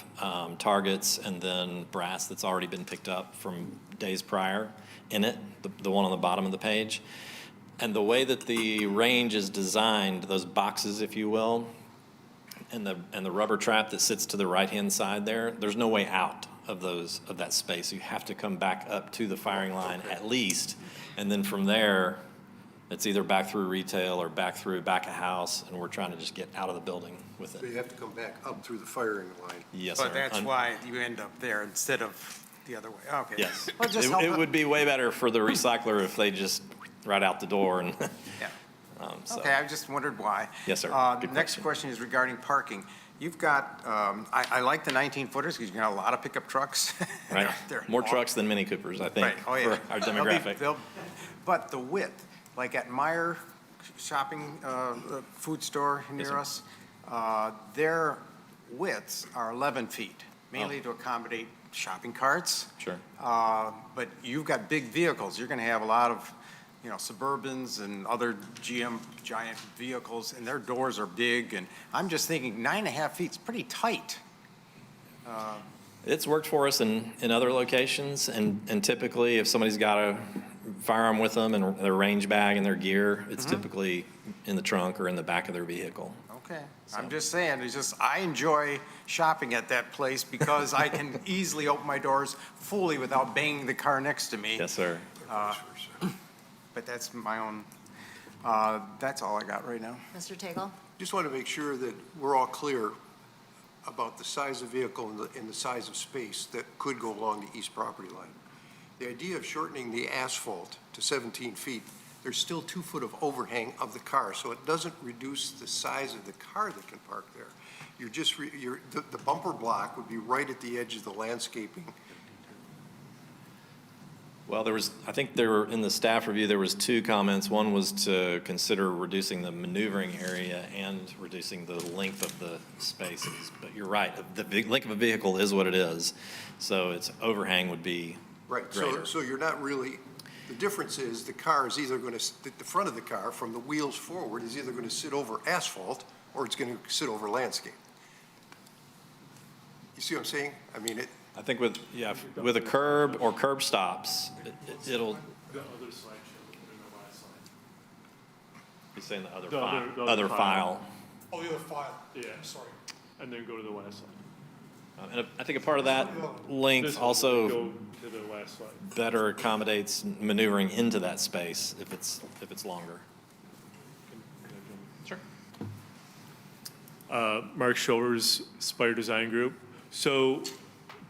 Speaker 9: targets and then brass that's already been picked up from days prior in it, the one on the bottom of the page. And the way that the range is designed, those boxes, if you will, and the rubber trap that sits to the right-hand side there's no way out of that space. You have to come back up to the firing line at least, and then from there, it's either back through retail or back of house, and we're trying to just get out of the building with
Speaker 13: So you
Speaker 9: it.
Speaker 13: have to come back up through the firing line.
Speaker 9: Yes, sir.
Speaker 12: But that's why you end up there instead of the other way. Okay.
Speaker 9: Yes.
Speaker 12: Well, just help
Speaker 9: It would be way better for the recycler if they just right out the door and,
Speaker 12: Yeah.
Speaker 9: so.
Speaker 12: Okay, I just wondered why.
Speaker 9: Yes, sir. Good
Speaker 12: Next
Speaker 9: question.
Speaker 12: question is regarding parking. You've got, I like the 19-footers because you got a lot of pickup trucks.
Speaker 9: Right.
Speaker 12: They're
Speaker 9: More
Speaker 12: long.
Speaker 9: trucks than Mini Coopers, I think,
Speaker 12: Right, oh, yeah.
Speaker 9: for our demographic.
Speaker 12: But the width, like at Meyer Shopping, food store
Speaker 9: Yes,
Speaker 12: near
Speaker 9: sir.
Speaker 12: us, their widths are 11 feet, mainly
Speaker 9: Oh.
Speaker 12: to accommodate shopping carts.
Speaker 9: Sure.
Speaker 12: But you've got big vehicles. You're going to have a lot of, you know, Suburbans and other GM giant vehicles, and their doors are big. And I'm just thinking 9.5 feet's pretty tight.
Speaker 9: It's worked for us in other locations, and typically, if somebody's got a firearm with them and their range bag and their gear, it's typically in the trunk or in the back of their vehicle.
Speaker 12: Okay, I'm just saying, it's just, I enjoy shopping at that place because I can easily open my doors fully without banging the car next to me.
Speaker 9: Yes, sir.
Speaker 12: But that's my own, that's all I got right now.
Speaker 1: Mr. Tagle?
Speaker 13: Just want to make sure that we're all clear about the size of vehicle and the size of space that could go along the east property line. The idea of shortening the asphalt to 17 feet there's still 2 foot of overhang of the car, so it doesn't reduce the size of the car that can park there. You're just, the bumper block would be right at the edge of the landscaping.
Speaker 9: Well, I think in the staff review, there was 2 comments. One was to consider reducing the maneuvering area and reducing the length of the spaces. But you're right, the length of a vehicle is what it is. So its overhang would be
Speaker 13: Right,
Speaker 9: greater.
Speaker 13: so you're not really, the difference is the car is either going to, the front of the car from the wheels forward is either going to sit over asphalt or it's going to sit over landscape. You see what I'm saying? I mean,
Speaker 9: I think with a curb or curb stops, it'll.
Speaker 14: The other slide showed it in the last slide.
Speaker 9: He's saying the other
Speaker 14: The
Speaker 9: file.
Speaker 14: other file.
Speaker 5: Oh, the other file.
Speaker 14: Yeah.
Speaker 5: I'm sorry.
Speaker 14: And then go to the last slide.
Speaker 9: And I think a part of that length
Speaker 14: This one,
Speaker 9: also
Speaker 14: go to the last slide.
Speaker 9: better accommodates maneuvering into that space if it's longer. Sure.
Speaker 14: Mark Showers, Spire Design Group. So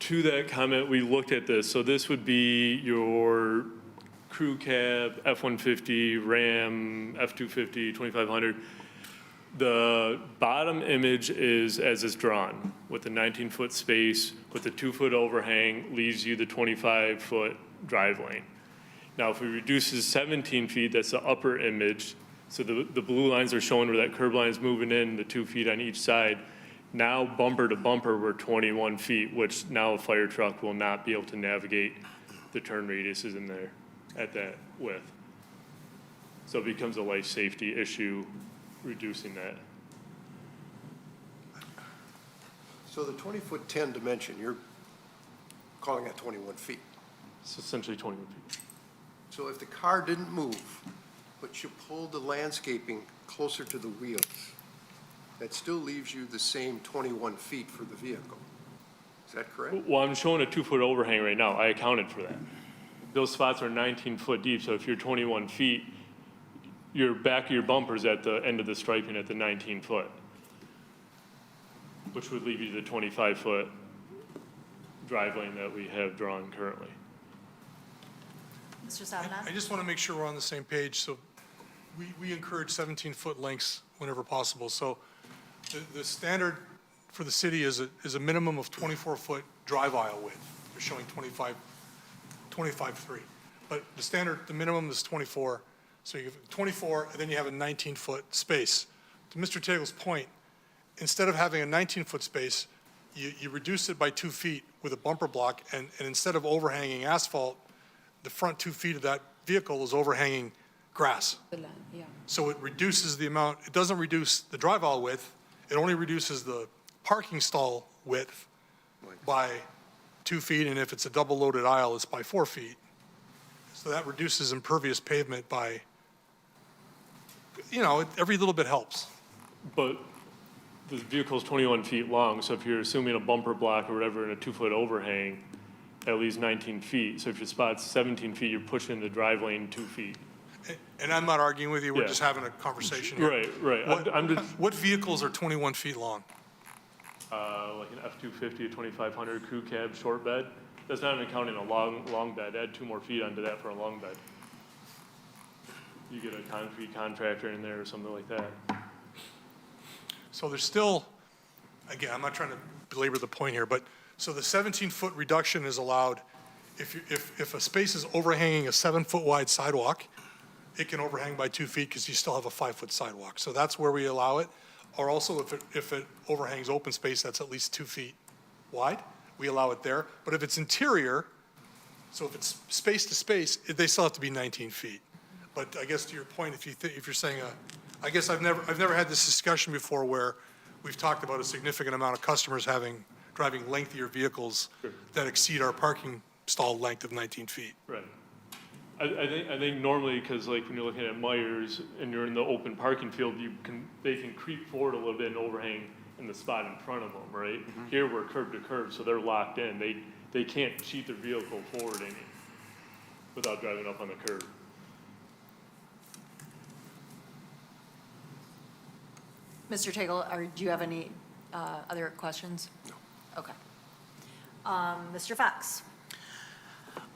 Speaker 14: to that comment, we looked at this. So this would be your crew cab, F-150, Ram, F-250, 2500. The bottom image is as it's drawn, with the 19-foot space, with the 2-foot overhang, leaves you the 25-foot drive lane. Now, if we reduce to 17 feet, that's the upper image. So the blue lines are showing where that curb line is moving in, the 2 feet on each side. Now, bumper to bumper, we're 21 feet, which now a fire truck will not be able to navigate the turn radiuses in there at that width. So it becomes a life safety issue, reducing that.
Speaker 13: so the 20-foot 10 dimension, you're calling that 21 feet.
Speaker 14: It's essentially 21 feet.
Speaker 13: So if the car didn't move, but you pulled the landscaping closer to the wheels, that still leaves you the same 21 feet for the vehicle. Is that correct?
Speaker 14: Well, I'm showing a 2-foot overhang right now. I accounted for that. Those spots are 19 foot deep, so if you're 21 feet, your back of your bumper's at the end of the striping at the 19 foot, which would leave you the 25-foot drive lane that we have drawn currently.
Speaker 1: Mr. Savana?
Speaker 5: I just want to make sure we're on the same page. So we encourage 17-foot lengths whenever possible. So the standard for the city is a minimum of 24-foot drive aisle width. They're showing 25.3. But the minimum is 24. So you have 24, and then you have a 19-foot space. To Mr. Tagle's point, instead of having a 19-foot space, you reduce it by 2 feet with a bumper block, and instead of overhanging asphalt, the front 2 feet of that vehicle is overhanging grass. So it reduces the amount, it doesn't reduce the drive aisle width, it only reduces the parking stall width by 2 feet, and if it's a double loaded aisle, it's by 4 feet. So that reduces impervious pavement by, every little bit helps.
Speaker 14: But the vehicle's 21 feet long, so if you're assuming a bumper block or whatever and a 2-foot overhang, at least 19 feet. So if your spot's 17 feet, you're pushing the drive lane 2 feet.
Speaker 5: And I'm not arguing with you, we're
Speaker 14: Yeah.
Speaker 5: just having a conversation here.
Speaker 14: Right. I'm just,
Speaker 5: What vehicles are 21 feet long?
Speaker 14: like an F-250, a 2500 crew cab, short bed. That's not even counting a long bed. Add 2 more feet onto that for a long bed. You get a concrete contractor in there or something like that.
Speaker 5: So there's still, again, I'm not trying to belabor the point here, but, so the 17-foot reduction is allowed if a space is overhanging a 7-foot wide sidewalk, it can overhang by 2 feet because you still have a 5-foot sidewalk. So that's where we allow it. Or also if it overhangs open space that's at least 2 feet wide, we allow it there. But if it's interior, so if it's space to space, they still have to be 19 feet. But I guess to your point, if you're saying I guess I've never had this discussion before where we've talked about a significant amount of customers driving lengthier vehicles that exceed our parking stall length of 19 feet.
Speaker 14: Right. I think normally, because like when you're looking at Myers and you're in the open parking field, they can creep forward a little bit and overhang in the spot in front of them, right?
Speaker 5: Mm-hmm.
Speaker 14: Here we're curb to curb, so they're locked in. They can't cheat their vehicle forward any without driving up on the curb.
Speaker 1: Mr. Tagle, do you have any other questions? No. Okay. Mr. Fox?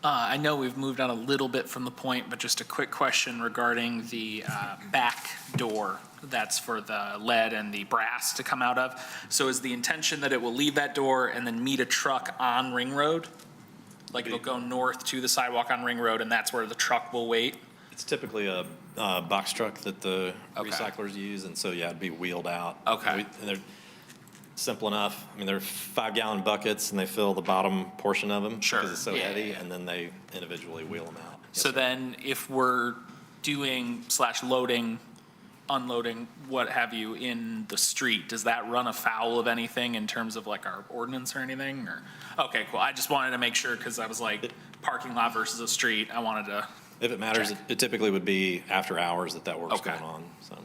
Speaker 2: I know we've moved on a little bit from the point, but just a quick question regarding the back door that's for the lead and the brass to come out of. So is the intention that it will leave that door and then meet a truck on Ring Road? Like it'll go north to the sidewalk on Ring Road and that's where the truck will wait?
Speaker 9: It's typically a box truck that the recyclers use, and so, yeah, it'd be wheeled out.
Speaker 2: Okay.
Speaker 9: And they're simple enough. I mean, they're 5-gallon buckets, and they fill the bottom portion of them.
Speaker 2: Sure.
Speaker 9: Because it's so
Speaker 2: Yeah,
Speaker 9: heavy,
Speaker 2: yeah.
Speaker 9: and then they individually wheel them out. Yes,
Speaker 2: So
Speaker 9: sir.
Speaker 2: then if we're doing / loading, unloading, what have you, in the street, does that run afoul of anything in terms of like our ordinance or anything? Or, okay, cool. I just wanted to make sure because I was like parking lot versus a street. I wanted to.
Speaker 9: If it matters,
Speaker 2: check.
Speaker 9: it typically would be after hours that work's
Speaker 2: Okay.
Speaker 9: going on, so.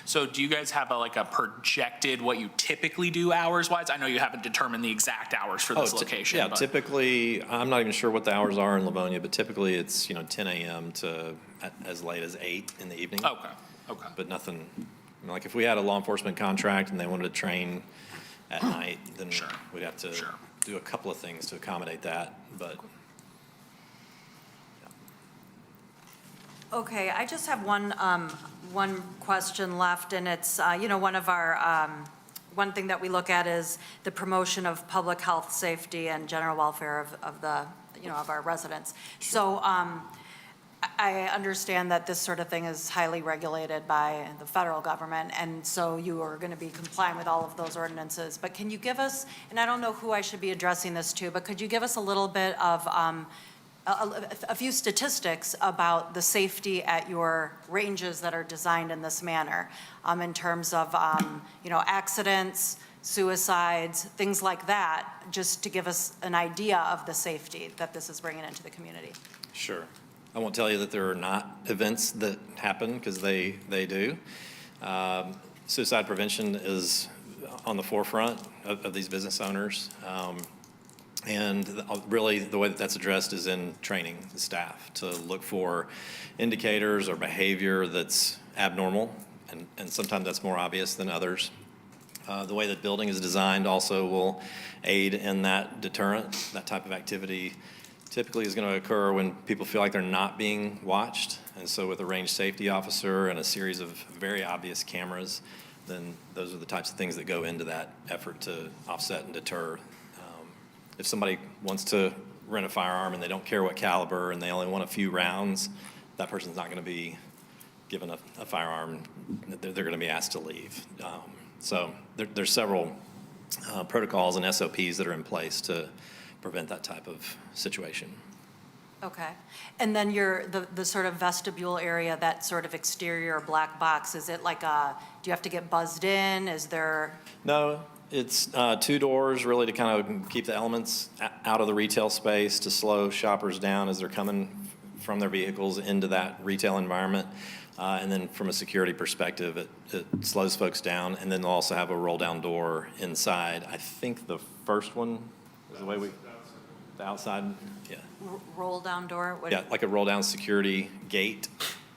Speaker 2: So do you guys have like a projected what you typically do hours wise? I know you haven't determined the exact hours for this location.
Speaker 9: Yeah,
Speaker 2: but-
Speaker 9: typically, I'm not even sure what the hours are in Livonia, but typically it's, 10 a.m. to as late as 8 in the evening.
Speaker 2: Okay.
Speaker 9: But nothing, like if we had a law enforcement contract and they wanted to train at night, then
Speaker 2: Sure.
Speaker 9: we'd have to
Speaker 2: Sure.
Speaker 9: do a couple of things to accommodate that, but.
Speaker 1: Okay, I just have one question left, and it's, one of our, one thing that we look at is the promotion of public health, safety, and general welfare of the, of our residents. So I understand that this sort of thing is highly regulated by the federal government, and so you are going to be complying with all of those ordinances. But can you give us, and I don't know who I should be addressing this to, but could you give us a little bit of a few statistics about the safety at your ranges that are designed in this manner, in terms of, accidents, suicides, things like that, just to give us an idea of the safety that this is bringing into the community.
Speaker 9: Sure. I won't tell you that there are not events that happen, because they do. Suicide prevention is on the forefront of these business owners. And really, the way that that's addressed is in training the staff to look for indicators or behavior that's abnormal, and sometimes that's more obvious than others. The way that building is designed also will aid in that deterrent. That type of activity typically is going to occur when people feel like they're not being watched. And so with a range safety officer and a series of very obvious cameras, then those are the types of things that go into that effort to offset and deter. If somebody wants to rent a firearm and they don't care what caliber and they only want a few rounds, that person's not going to be given a firearm. They're going to be asked to leave. So there's several protocols and SOPs that are in place to prevent that type of situation.
Speaker 1: Okay. And then the sort of vestibule area, that sort of exterior black box, is it like do you have to get buzzed in? Is there?
Speaker 9: No, it's 2 doors really to kind of keep the elements out of the retail space, to slow shoppers down as they're coming from their vehicles into that retail environment. And then from a security perspective, it slows folks down. And then they'll also have a roll-down door inside. I think the first one is the way the outside, yeah.
Speaker 1: Roll-down door?
Speaker 9: Yeah, like a roll-down security gate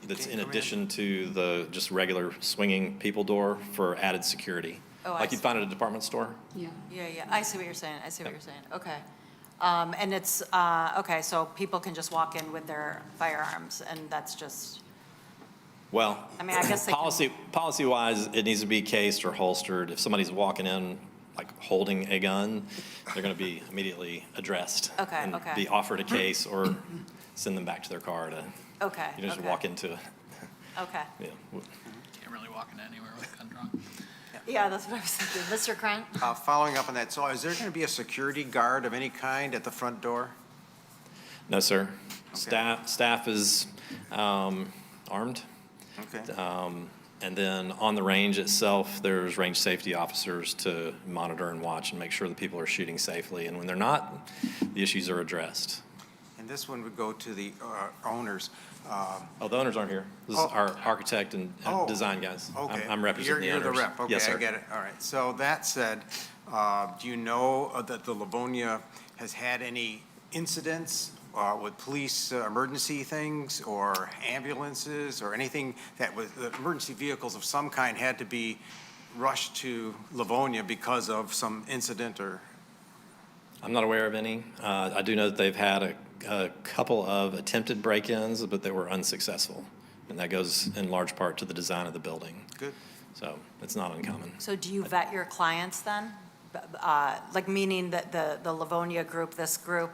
Speaker 9: that's in addition to the just regular swinging people door for added security.
Speaker 1: Oh, I
Speaker 9: Like you'd
Speaker 1: see.
Speaker 9: find at a department store.
Speaker 11: Yeah.
Speaker 1: Yeah, I see what you're saying, okay. And it's, okay, so people can just walk in with their firearms, and that's just,
Speaker 9: Well,
Speaker 1: I mean, I guess they can.
Speaker 9: policy-wise, it needs to be cased or holstered. If somebody's walking in, like holding a gun, they're going to be immediately addressed.
Speaker 1: Okay,
Speaker 9: and
Speaker 1: okay.
Speaker 9: be offered a case or send them back to their car to,
Speaker 1: Okay,
Speaker 9: you know, just
Speaker 1: okay.
Speaker 9: walk into,
Speaker 1: Okay.
Speaker 9: yeah.
Speaker 2: Can't really walk in anywhere with a gun drawn.
Speaker 1: Yeah, that's what I was thinking. Mr. Krant?
Speaker 12: Following up on that, so is there going to be a security guard of any kind at the front door?
Speaker 9: No, sir. Staff is armed.
Speaker 12: Okay.
Speaker 9: And then on the range itself, there's range safety officers to monitor and watch and make sure that people are shooting safely. And when they're not, the issues are addressed.
Speaker 12: And this one would go to the owners.
Speaker 9: Oh, the owners aren't here. This is our architect and
Speaker 12: Oh,
Speaker 9: design guys.
Speaker 12: Okay.
Speaker 9: I'm representing the owners.
Speaker 12: You're the rep, okay,
Speaker 9: Yes, sir.
Speaker 12: I get it, all right. So that said, do you know that the Livonia has had any incidents with police emergency things or ambulances or anything that was, emergency vehicles of some kind had to be rushed to Livonia because of some incident or?
Speaker 9: I'm not aware of any. I do know that they've had a couple of attempted break-ins, but they were unsuccessful. And that goes in large part to the design of the building.
Speaker 12: Good.
Speaker 9: So it's not uncommon.
Speaker 1: So do you vet your clients then? Like meaning that the Livonia group, this group?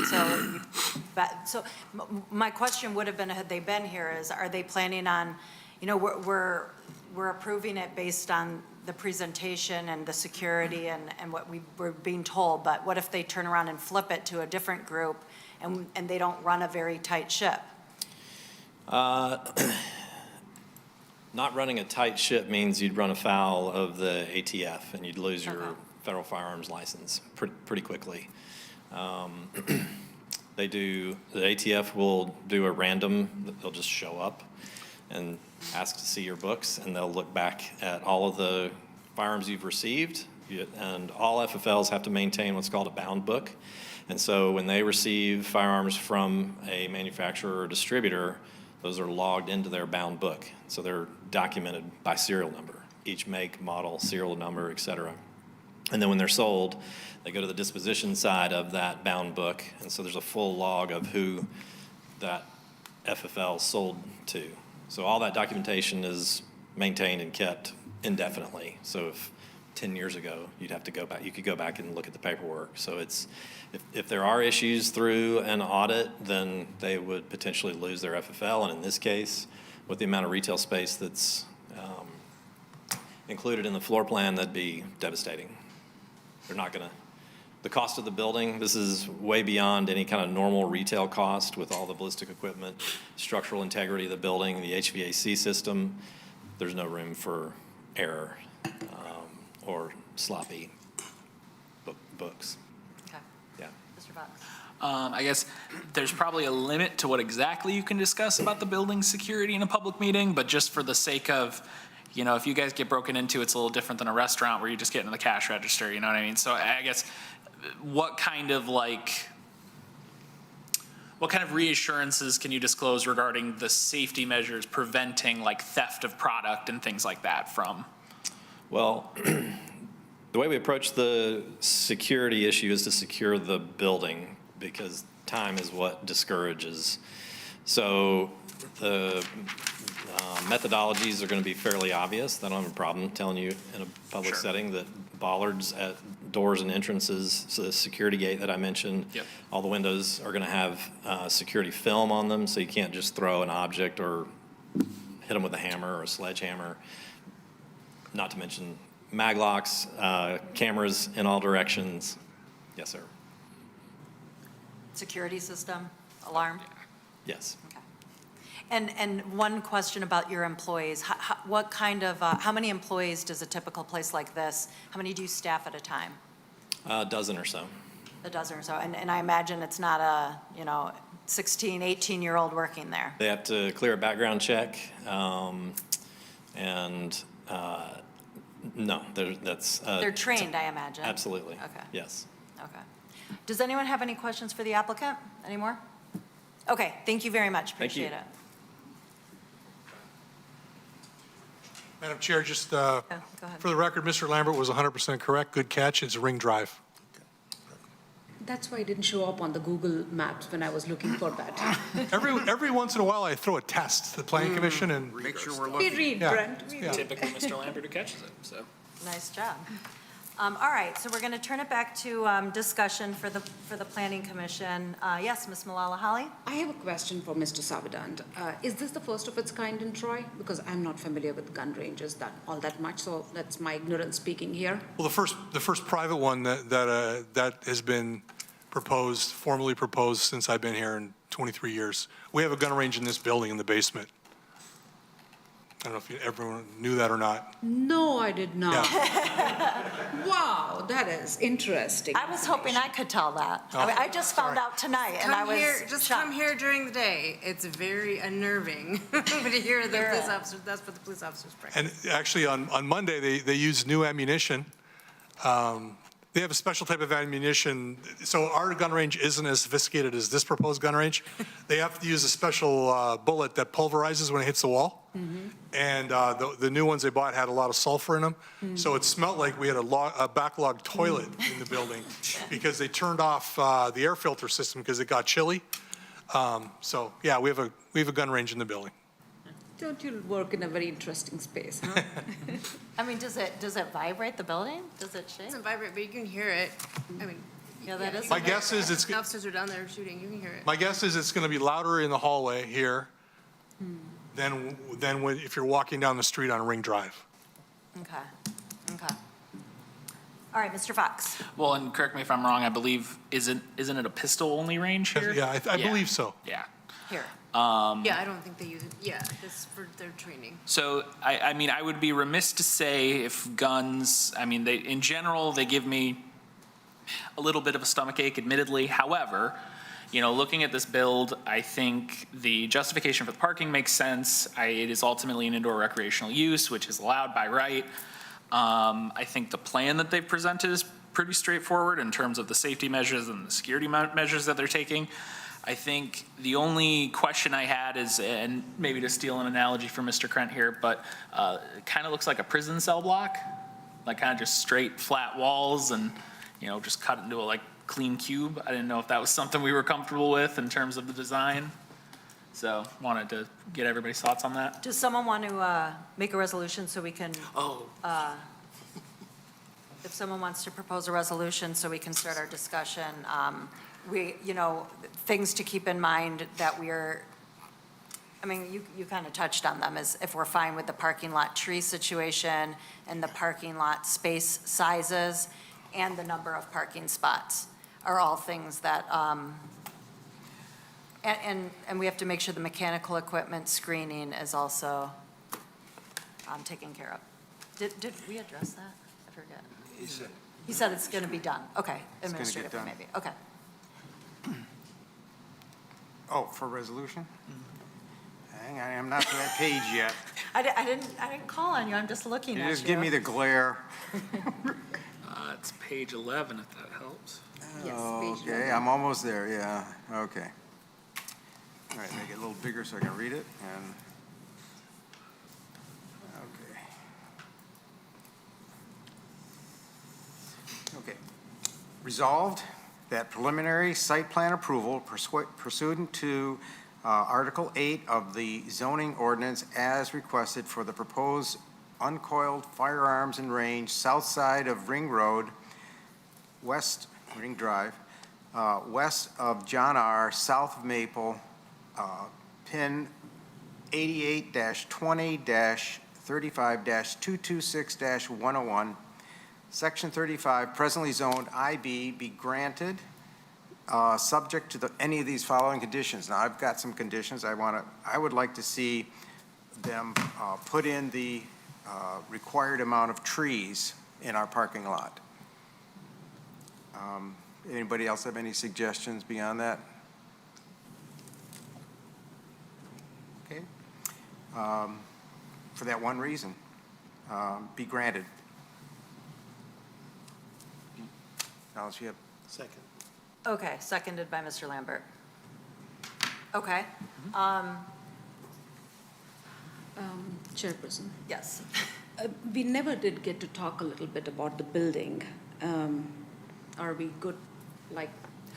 Speaker 1: So my question would have been, had they been here, is are they planning on, we're approving it based on the presentation and the security and what we were being told, but what if they turn around and flip it to a different group and they don't run a very tight ship?
Speaker 9: Not running a tight ship means you'd run afoul of the ATF and you'd lose your federal firearms license pretty quickly. The ATF will do a random, they'll just show up and ask to see your books, and they'll look back at all of the firearms you've received, and all FFLs have to maintain what's called a bound book. And so when they receive firearms from a manufacturer or distributor, those are logged into their bound book. So they're documented by serial number, each make, model, serial number, et cetera. And then when they're sold, they go to the disposition side of that bound book. And so there's a full log of who that FFL sold to. So all that documentation is maintained and kept indefinitely. So if 10 years ago, you'd have to go back, you could go back and look at the paperwork. So it's, if there are issues through an audit, then they would potentially lose their FFL. And in this case, with the amount of retail space that's included in the floor plan, that'd be devastating. They're not gonna, the cost of the building, this is way beyond any kind of normal retail cost with all the ballistic equipment, structural integrity of the building, the HVAC system. There's no room for error or sloppy books.
Speaker 1: Okay.
Speaker 9: Yeah.
Speaker 1: Mr. Fox?
Speaker 2: I guess there's probably a limit to what exactly you can discuss about the building security in a public meeting, but just for the sake of, if you guys get broken into, it's a little different than a restaurant where you just get into the cash register, you know what I mean? So I guess what kind of reassurances can you disclose regarding the safety measures preventing like theft of product and things like that from?
Speaker 9: Well, the way we approach the security issue is to secure the building, because time is what discourages. So the methodologies are going to be fairly obvious. I don't have a problem telling you in a public setting that bollards at doors and entrances, so the security gate that I mentioned, all the windows are going to have security film on them, so you can't just throw an object or hit them with a hammer or a sledgehammer. Not to mention mag locks, cameras in all directions. Yes, sir.
Speaker 1: Security system, alarm?
Speaker 9: Yes.
Speaker 1: Okay. And one question about your employees. What kind of, how many employees does a typical place like this, how many do you staff at a time?
Speaker 9: A dozen or so.
Speaker 1: A dozen or so. And I imagine it's not a, 16, 18-year-old working there.
Speaker 9: They have to clear a background check, no, that's...
Speaker 1: They're trained, I imagine.
Speaker 9: Absolutely.
Speaker 1: Okay.
Speaker 9: Yes.
Speaker 1: Okay. Does anyone have any questions for the applicant? Any more? Okay, thank you very much.
Speaker 9: Thank you.
Speaker 1: Appreciate it.
Speaker 5: Madam Chair, just
Speaker 1: Go ahead.
Speaker 5: for the record, Mr. Lambert was 100% correct. Good catch. It's Ring Drive.
Speaker 11: That's why it didn't show up on the Google Maps when I was looking for that.
Speaker 5: Every once in a while, I throw a test to the Planning Commission and
Speaker 12: Make sure we're
Speaker 11: We
Speaker 12: looking.
Speaker 11: read,
Speaker 5: Yeah.
Speaker 11: Brent. We
Speaker 5: Yeah.
Speaker 11: read.
Speaker 2: Typically Mr. Lambert who catches it, so.
Speaker 1: Nice job. All right, so we're going to turn it back to discussion for the Planning Commission. Yes, Ms. Malala Holly?
Speaker 11: I have a question for Mr. Savidant. Is this the first of its kind in Troy? Because I'm not familiar with gun ranges all that much, so that's my ignorance speaking here.
Speaker 5: well, the first private one that has been formally proposed since I've been here in 23 years. We have a gun range in this building in the basement. I don't know if everyone knew that or not.
Speaker 11: No, I did not. Wow, that is interesting.
Speaker 1: I was hoping I could tell that. I mean, I just found out tonight, and I was
Speaker 10: Just
Speaker 1: shocked.
Speaker 10: come here during the day. It's very unnerving to hear the police officers, that's what the police officers bring.
Speaker 5: And actually, on Monday, they used new ammunition. They have a special type of ammunition. So our gun range isn't as sophisticated as this proposed gun range. They have to use a special bullet that pulverizes when it hits the wall. And the new ones they bought had a lot of sulfur in them. So it smelled like we had a backlogged toilet in the building because they turned off the air filter system because it got chilly. So yeah, we have a gun range in the building.
Speaker 11: Don't you work in a very interesting space, huh?
Speaker 1: I mean, does it vibrate the building? Does it
Speaker 10: It
Speaker 1: shake?
Speaker 10: doesn't vibrate, but you can hear it. I mean.
Speaker 1: Yeah, that is.
Speaker 5: My guess is it's,
Speaker 10: Officers are down there shooting, you can hear it.
Speaker 5: my guess is it's going to be louder in the hallway here than if you're walking down the street on Ring Drive.
Speaker 1: Okay. All right, Mr. Fox.
Speaker 2: Well, and correct me if I'm wrong, I believe, isn't it a pistol-only range here?
Speaker 5: Yeah, I believe so.
Speaker 2: Yeah.
Speaker 1: Here.
Speaker 10: Yeah, I don't think they use it, yeah, this for their training.
Speaker 2: So, I mean, I would be remiss to say if guns, I mean, in general, they give me a little bit of a stomachache, admittedly. However, you know, looking at this build, I think the justification for the parking makes sense. It is ultimately an indoor recreational use, which is allowed by right. I think the plan that they've presented is pretty straightforward in terms of the safety measures and the security measures that they're taking. I think the only question I had is, and maybe to steal an analogy from Mr. Krent here, but it kind of looks like a prison cell block, like kind of just straight flat walls and, you know, just cut into a like clean cube. I didn't know if that was something we were comfortable with in terms of the design. So wanted to get everybody's thoughts on that.
Speaker 1: Does someone want to make a resolution so we can? If someone wants to propose a resolution so we can start our discussion, you know, things to keep in mind that I mean, you kind of touched on them, is if we're fine with the parking lot tree situation and the parking lot space sizes and the number of parking spots are all things that, and we have to make sure the mechanical equipment screening is also taken care of. Did we address that? I forget. He said it's going to be done. Okay, administratively
Speaker 12: done.
Speaker 1: maybe. Okay.
Speaker 12: Oh, for resolution? Hang on, I'm not to that page yet.
Speaker 1: I didn't call on you. I'm just looking at
Speaker 12: You
Speaker 1: you.
Speaker 12: just give me the glare.
Speaker 2: It's page 11, if that helps.
Speaker 11: Yes, page
Speaker 12: Okay, I'm almost there, yeah, okay. All right, make it a little bigger so I can read it, and, okay. Okay. Resolved that preliminary site plan approval pursuant to Article 8 of the zoning ordinance as requested for the proposed uncoiled firearms and range south side of Ring Road, west Ring Drive, west of John R., south of Maple, pin 88-20-35-226-101, Section 35, presently zoned IB, be granted, subject to any of these following conditions. Now, I've got some conditions. I would like to see them put in the required amount of trees in our parking lot. Anybody else have any suggestions beyond that? Okay. For that one reason, be granted. Alice, you have?
Speaker 8: Second.
Speaker 1: Okay, seconded by Mr. Lambert. Okay.
Speaker 11: Chairperson,
Speaker 1: Yes.
Speaker 11: we never did get to talk a little bit about the building. Are we good, like?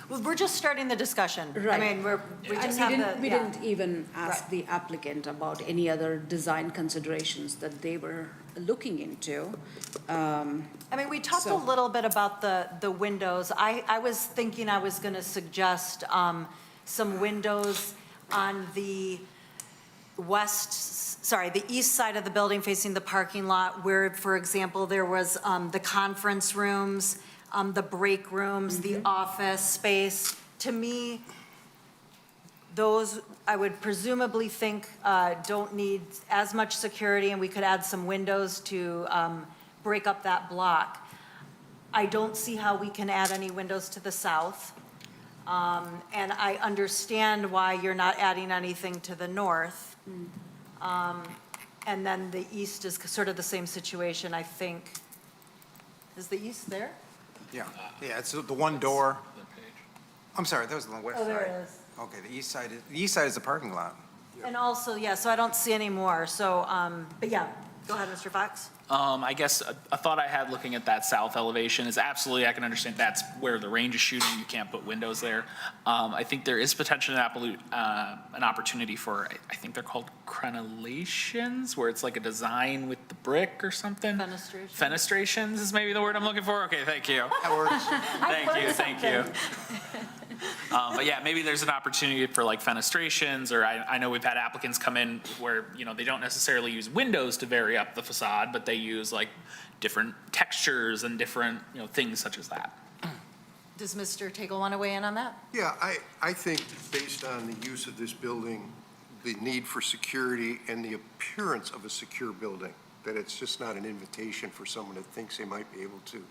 Speaker 1: Well, we're just starting the discussion. I
Speaker 11: Right.
Speaker 1: mean, we
Speaker 11: And
Speaker 1: just have the.
Speaker 11: we
Speaker 1: yeah.
Speaker 11: didn't even ask
Speaker 1: Right.
Speaker 11: the applicant about any other design considerations that they were looking into.
Speaker 1: I mean, we talked a
Speaker 11: So-
Speaker 1: little bit about the windows. I was thinking I was going to suggest some windows on the the east side of the building facing the parking lot where, for example, there was the conference rooms, the break rooms, the office space. To me, those, I would presumably think, don't need as much security, and we could add some windows to break up that block. I don't see how we can add any windows to the south. And I understand why you're not adding anything to the north. And then the east is sort of the same situation, I think. Is the east there?
Speaker 12: Yeah, yeah, it's the one door. I'm sorry, that was on the west
Speaker 1: Oh,
Speaker 12: side.
Speaker 1: there it is.
Speaker 12: Okay, the east side is the parking lot.
Speaker 1: And also, yeah, so I don't see any more, so, but yeah, go ahead, Mr. Fox.
Speaker 2: I guess a thought I had looking at that south elevation is absolutely, I can understand that's where the range is shooting, you can't put windows there. I think there is potentially an opportunity for, I think they're called crenellations, where it's like a design with the brick or something.
Speaker 1: Fenestration.
Speaker 2: Fenestrations is maybe the word I'm looking for? Okay, thank you.
Speaker 12: That works.
Speaker 2: Thank you. But yeah, maybe there's an opportunity for like fenestrations, or I know we've had applicants come in where, you know, they don't necessarily use windows to vary up the facade, but they use like different textures and different, you know, things such as that.
Speaker 1: Does Mr. Tagle want to weigh in on that?
Speaker 13: Yeah, I think based on the use of this building, the need for security and the appearance of a secure building, that it's just not an invitation for someone that thinks they might be able to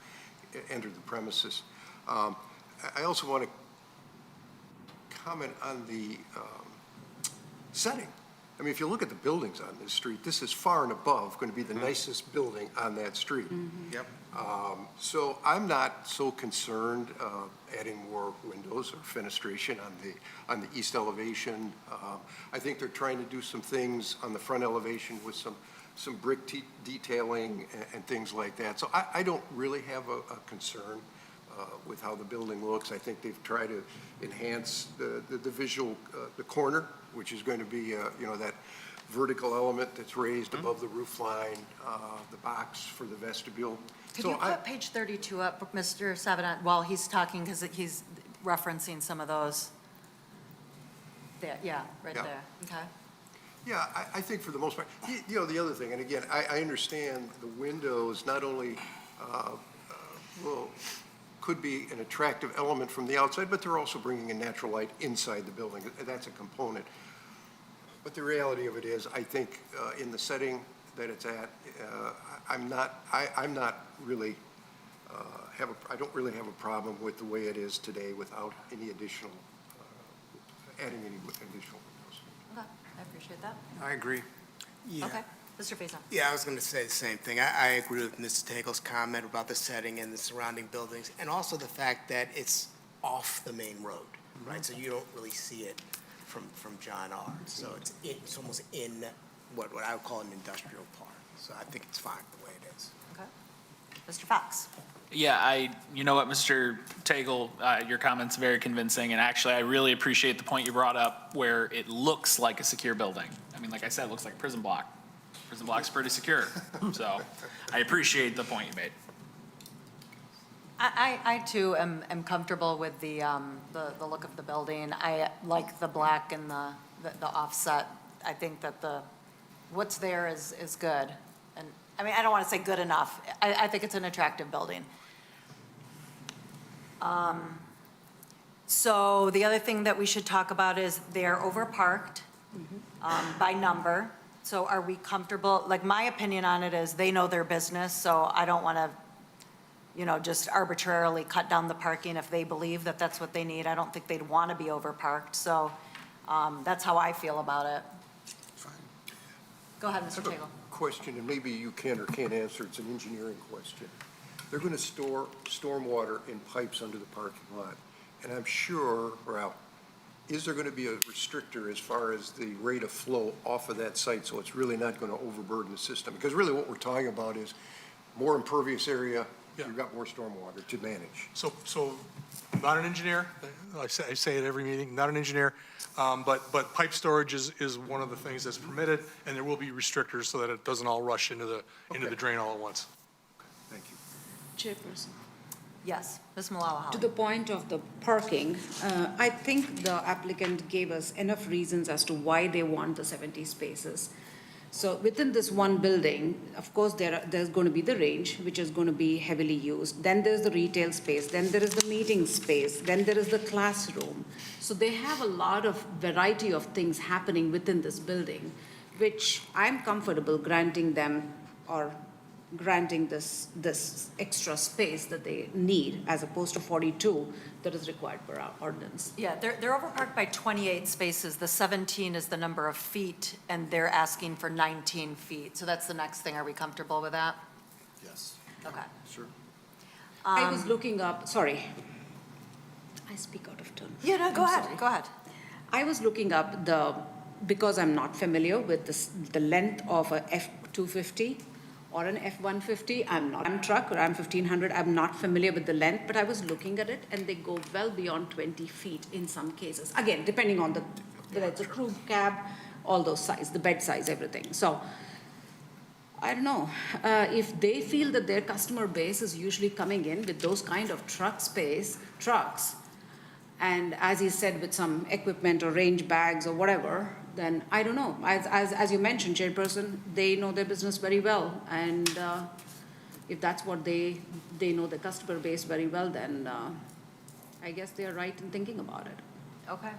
Speaker 13: enter the premises. I also want to comment on the setting. I mean, if you look at the buildings on this street, this is far and above going to be the nicest building on that street.
Speaker 12: Yep.
Speaker 13: So I'm not so concerned adding more windows or fenestration on the east elevation. I think they're trying to do some things on the front elevation with some brick detailing and things like that. So I don't really have a concern with how the building looks. I think they've tried to enhance the visual, the corner, which is going to be, you know, that vertical element that's raised above the roof line, the box for the vestibule.
Speaker 1: Could
Speaker 13: So
Speaker 1: you put page 32 up, Mr. Savidan, while he's talking, because he's referencing some of those? There, yeah, right
Speaker 13: Yeah.
Speaker 1: there, okay.
Speaker 13: Yeah, I think for the most part, you know, the other thing, and again, I understand the windows not only, could be an attractive element from the outside, but they're also bringing in natural light inside the building. That's a component. But the reality of it is, I think in the setting that it's at, I'm not really, I don't really have a problem with the way it is today without any additional, adding any additional windows.
Speaker 1: Okay, I appreciate that.
Speaker 12: I agree.
Speaker 1: Okay, Mr. Faison.
Speaker 7: Yeah, I was going to say the same thing. I agree with Mr. Tagle's comment about the setting and the surrounding buildings, and also the fact that it's off the main road, right? So you don't really see it from John R. So it's almost in what I would call an industrial park. So I think it's fine the way it is.
Speaker 1: Okay. Mr. Fox.
Speaker 2: Yeah, you know what, Mr. Tagle, your comment's very convincing, and actually, I really appreciate the point you brought up where it looks like a secure building. I mean, like I said, it looks like a prison block. Prison block's pretty secure, so I appreciate the point you made.
Speaker 1: I too am comfortable with the look of the building. I like the black and the offset. I think that what's there is good. And, I mean, I don't want to say good enough. I think it's an attractive building. So the other thing that we should talk about is they're overparked by number. So are we comfortable, like my opinion on it is they know their business, so I don't want to, you know, just arbitrarily cut down the parking if they believe that that's what they need. I don't think they'd want to be overparked, so that's how I feel about it.
Speaker 13: Fine.
Speaker 1: Go ahead, Mr. Tagle.
Speaker 13: Question, and maybe you can or can't answer, it's an engineering question. They're going to store stormwater in pipes under the parking lot, and I'm sure, well, is there going to be a restrictor as far as the rate of flow off of that site, so it's really not going to overburden the system? Because really what we're talking about is more impervious area, you've got more stormwater to manage.
Speaker 5: So not an engineer, I say it every meeting, not an engineer, but pipe storage is one of the things that's permitted, and there will be restrictors so that it doesn't all rush into the drain all at once.
Speaker 13: Thank you.
Speaker 11: Chairperson.
Speaker 1: Yes, Ms. Malala.
Speaker 11: To the point of the parking, I think the applicant gave us enough reasons as to why they want the 70 spaces. So within this one building, of course, there's going to be the range, which is going to be heavily used. Then there's the retail space. Then there is the meeting space. Then there is the classroom. So they have a lot of variety of things happening within this building, which I'm comfortable granting them or granting this extra space that they need as opposed to 42 that is required per our ordinance.
Speaker 1: Yeah, they're overparked by 28 spaces. The 17 is the number of feet, and they're asking for 19 feet. So that's the next thing. Are we comfortable with that?
Speaker 13: Yes.
Speaker 1: Okay.
Speaker 13: Sure.
Speaker 11: I was looking up, sorry. I speak out of turn.
Speaker 1: Yeah, no, go
Speaker 11: I'm
Speaker 1: ahead,
Speaker 11: sorry.
Speaker 1: go ahead.
Speaker 11: I was looking up because I'm not familiar with the length of a F-250 or an F-150. I'm not, Ram truck or Ram 1500, I'm not familiar with the length, but I was looking at it and they go well beyond 20 feet in some cases. Again, depending on whether it's a crew cab, all those size, the bed size, everything. So I don't know, if they feel that their customer base is usually coming in with those kind of trucks, and as he said, with some equipment or range bags or whatever, then I don't know. As you mentioned, Chairperson, they know their business very well, and if that's what they know the customer base very well, then I guess they're right in thinking about it.
Speaker 1: Okay.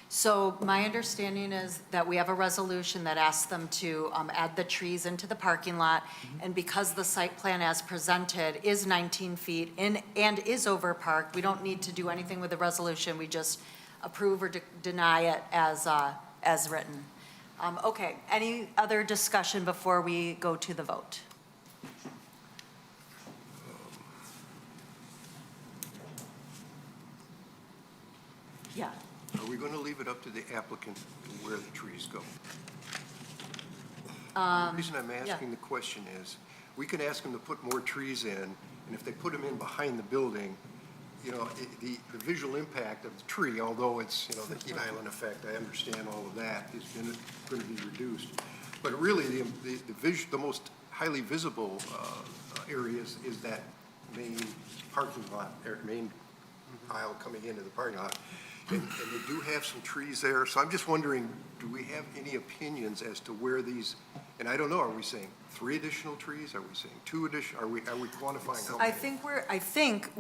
Speaker 1: So my understanding is that we have a resolution that asks them to add the trees into the parking lot. And because the site plan as presented is 19 feet and is over parked, we don't need to do anything with the resolution. We just approve or deny it as written. Okay, any other discussion before we go to the vote? Yeah.
Speaker 13: Are we going to leave it up to the applicant to where the trees go? The reason I'm asking the question is, we can ask them to put more trees in, and if they put them in behind the building, you know, the visual impact of the tree, although it's, you know, the heat island effect, I understand all of that, is going to be reduced. But really, the most highly visible areas is that main parking lot, or main aisle coming into the parking lot. And they do have some trees there, so I'm just wondering, do we have any opinions as to where these, and I don't know, are we saying 3 additional trees? Are we saying 2 additional, are we quantifying how many?
Speaker 1: I think,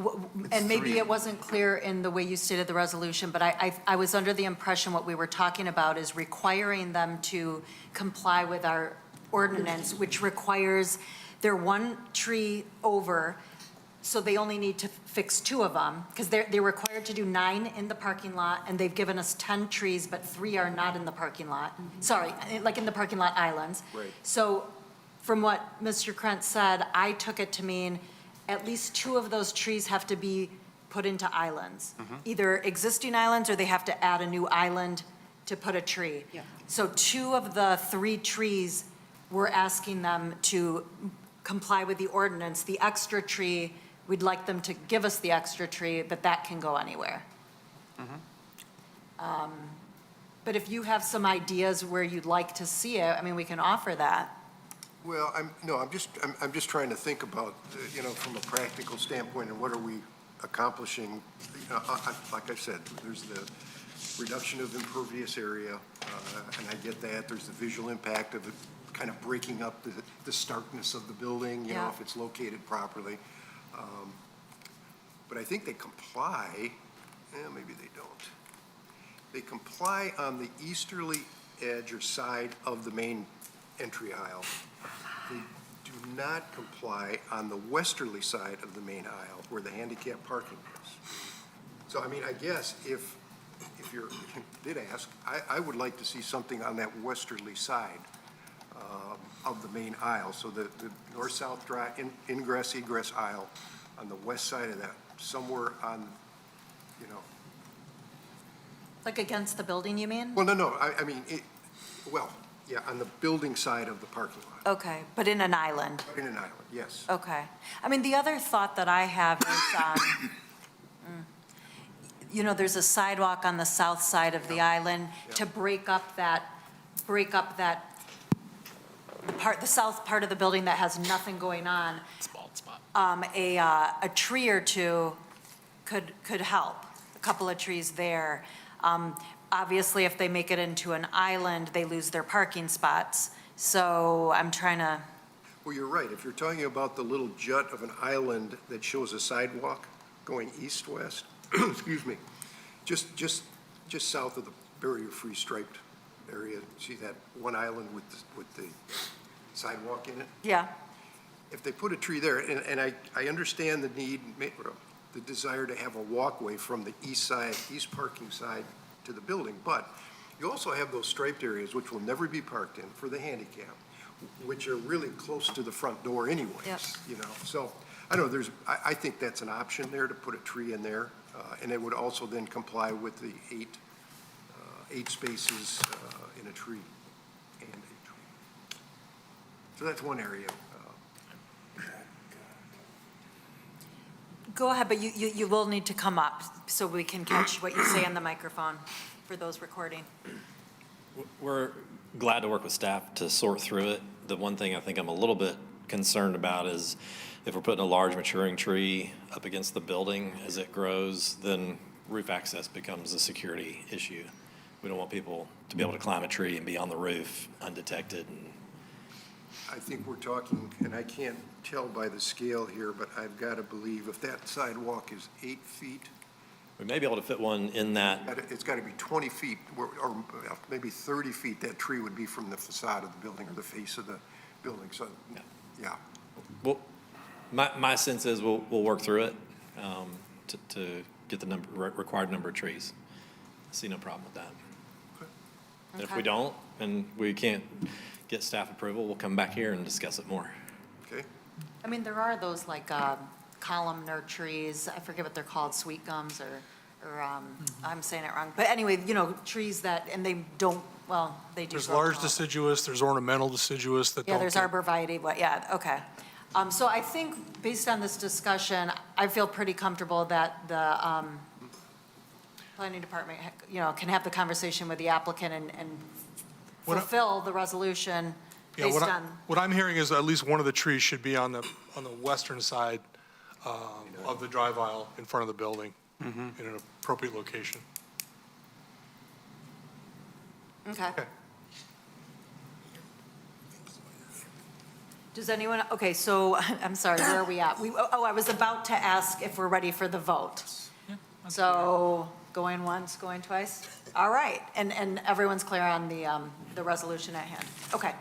Speaker 1: and maybe it wasn't clear in the way you stated the resolution, but I was under the impression what we were talking about is requiring them to comply with our ordinance, which requires they're 1 tree over, so they only need to fix 2 of them, because they're required to do 9 in the parking lot, and they've given us 10 trees, but 3 are not in the parking lot. Sorry, like in the parking lot islands.
Speaker 13: Right.
Speaker 1: So from what Mr. Krentz said, I took it to mean at least 2 of those trees have to be put into islands. Either existing islands, or they have to add a new island to put a tree.
Speaker 11: Yeah.
Speaker 1: So 2 of the 3 trees, we're asking them to comply with the ordinance. The extra tree, we'd like them to give us the extra tree, but that can go anywhere. But if you have some ideas where you'd like to see it, I mean, we can offer that.
Speaker 13: Well, I'm just trying to think about, you know, from a practical standpoint, and what are we accomplishing? You know, like I said, there's the reduction of impervious area, and I get that. There's the visual impact of it kind of breaking up the starkness of the building, you know, if it's located properly. But I think they comply, maybe they don't. They comply on the easterly edge or side of the main entry aisle. They do not comply on the westerly side of the main aisle where the handicap parking is. So, I mean, I guess if you did ask, I would like to see something on that westerly side of the main aisle. So the north-south drive, ingress, egress aisle on the west side of that, somewhere on, you know.
Speaker 1: Like against the building, you mean?
Speaker 13: Well, no, I mean, yeah, on the building side of the parking lot.
Speaker 1: Okay, but in an island.
Speaker 13: In an island, yes.
Speaker 1: Okay. I mean, the other thought that I have is, you know, there's a sidewalk on the south side of the island to break up that the south part of the building that has nothing going on.
Speaker 2: It's a bald spot.
Speaker 1: A tree or 2 could help, a couple of trees there. Obviously, if they make it into an island, they lose their parking spots. So I'm trying to.
Speaker 13: Well, you're right. If you're talking about the little jut of an island that shows a sidewalk going east-west, excuse me, just south of the barrier-free striped area, see that one island with the sidewalk in it?
Speaker 1: Yeah.
Speaker 13: If they put a tree there, and I understand the need, the desire to have a walkway from the east parking side to the building, but you also have those striped areas which will never be parked in for the handicap, which are really close to the front door anyways,
Speaker 1: Yep.
Speaker 13: you know. So I know I think that's an option there to put a tree in there, and it would also then comply with the eight spaces in a tree and a tree. So that's one area.
Speaker 1: Go ahead, but you will need to come up so we can catch what you say on the microphone for those recording.
Speaker 9: We're glad to work with staff to sort through it. The one thing I think I'm a little bit concerned about is if we're putting a large maturing tree up against the building as it grows, then roof access becomes a security issue. We don't want people to be able to climb a tree and be on the roof undetected.
Speaker 13: I think we're talking, and I can't tell by the scale here, but I've got to believe if that sidewalk is 8 feet,
Speaker 9: We may be able to fit one in that.
Speaker 13: it's got to be 20 feet, or maybe 30 feet, that tree would be from the facade of the building or the face of the building, so, yeah.
Speaker 9: Well, my sense is we'll work through it to get the required number of trees. I see no problem with that. And if we don't, and we can't get staff approval, we'll come back here and discuss it more.
Speaker 13: Okay.
Speaker 1: I mean, there are those like columnar trees, I forget what they're called, sweet gums or I'm saying it wrong. But anyway, trees that, and they don't, well, they do.
Speaker 5: There's
Speaker 1: grow
Speaker 5: large
Speaker 1: tall.
Speaker 5: deciduous, there's ornamental deciduous that don't.
Speaker 1: Yeah, there's arborvitae, but yeah, okay. So I think based on this discussion, I feel pretty comfortable that the planning department, can have the conversation with the applicant and
Speaker 5: What I-
Speaker 1: fulfill the resolution
Speaker 5: Yeah,
Speaker 1: based on.
Speaker 5: what I'm hearing is at least one of the trees should be on the western side of the drive aisle in front of the building in an appropriate location.
Speaker 1: Okay.
Speaker 5: Okay.
Speaker 1: Does anyone, okay, so, I'm sorry, where are we at? I was about to ask if we're ready for the vote. So, going once, going twice? All right, and everyone's clear on the resolution at hand? Okay,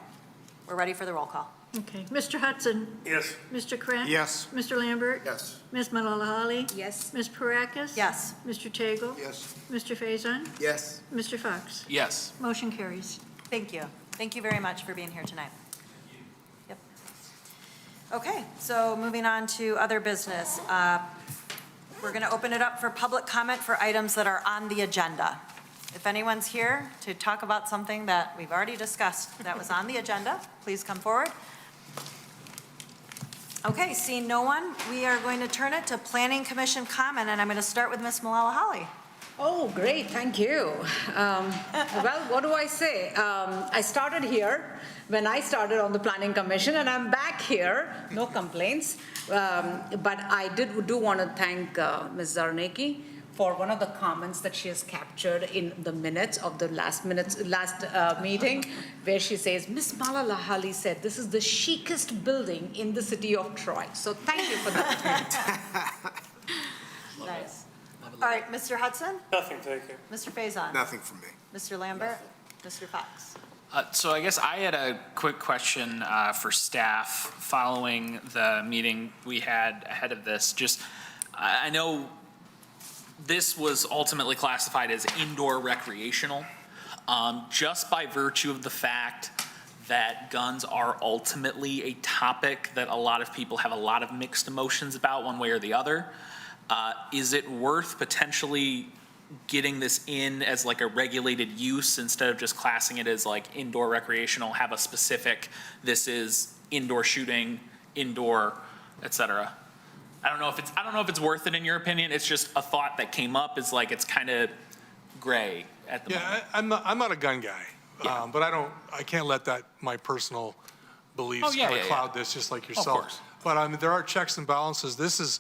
Speaker 1: we're ready for the roll call.
Speaker 3: Okay. Mr. Hudson?
Speaker 4: Yes.
Speaker 3: Mr. Krantz?
Speaker 12: Yes.
Speaker 3: Mr. Lambert?
Speaker 8: Yes.
Speaker 3: Ms. Malala?
Speaker 11: Yes.
Speaker 3: Ms. Parakis?
Speaker 1: Yes.
Speaker 3: Mr. Tagle?
Speaker 13: Yes.
Speaker 3: Mr. Faison?
Speaker 8: Yes.
Speaker 3: Mr. Fox?
Speaker 2: Yes.
Speaker 3: Motion carries.
Speaker 1: Thank you. Thank you very much for being here tonight. Yep. Okay, so moving on to other business. We're going to open it up for public comment for items that are on the agenda. If anyone's here to talk about something that we've already discussed that was on the agenda, please come forward. Okay, seeing no one, we are going to turn it to Planning Commission comment, and I'm going to start with Ms. Malala Holly.
Speaker 11: Oh, great, thank you. Well, what do I say? I started here when I started on the Planning Commission, and I'm back here, no complaints. But I do want to thank Ms. Zarnecki for one of the comments that she has captured in the minutes of the last meeting, where she says, Ms. Malala Hali said, this is the chicest building in the city of Troy. So thank you for that.
Speaker 1: Nice. All right, Mr. Hudson?
Speaker 4: Nothing, thank you.
Speaker 1: Mr. Faison?
Speaker 8: Nothing from me.
Speaker 1: Mr. Lambert? Mr. Fox?
Speaker 2: So I guess I had a quick question for staff following the meeting we had ahead of this. Just, I know this was ultimately classified as indoor recreational, just by virtue of the fact that guns are ultimately a topic that a lot of people have a lot of mixed emotions about one way or the other. Is it worth potentially getting this in as like a regulated use instead of just classing it as like indoor recreational, have a specific, this is indoor shooting, indoor, et cetera? I don't know if it's worth it in your opinion. It's just a thought that came up, is like it's kind of gray at the moment.
Speaker 5: Yeah, I'm not a gun guy, but I can't let my personal beliefs kind of cloud this, just like yourself.
Speaker 2: course.
Speaker 5: But there are checks and balances. This is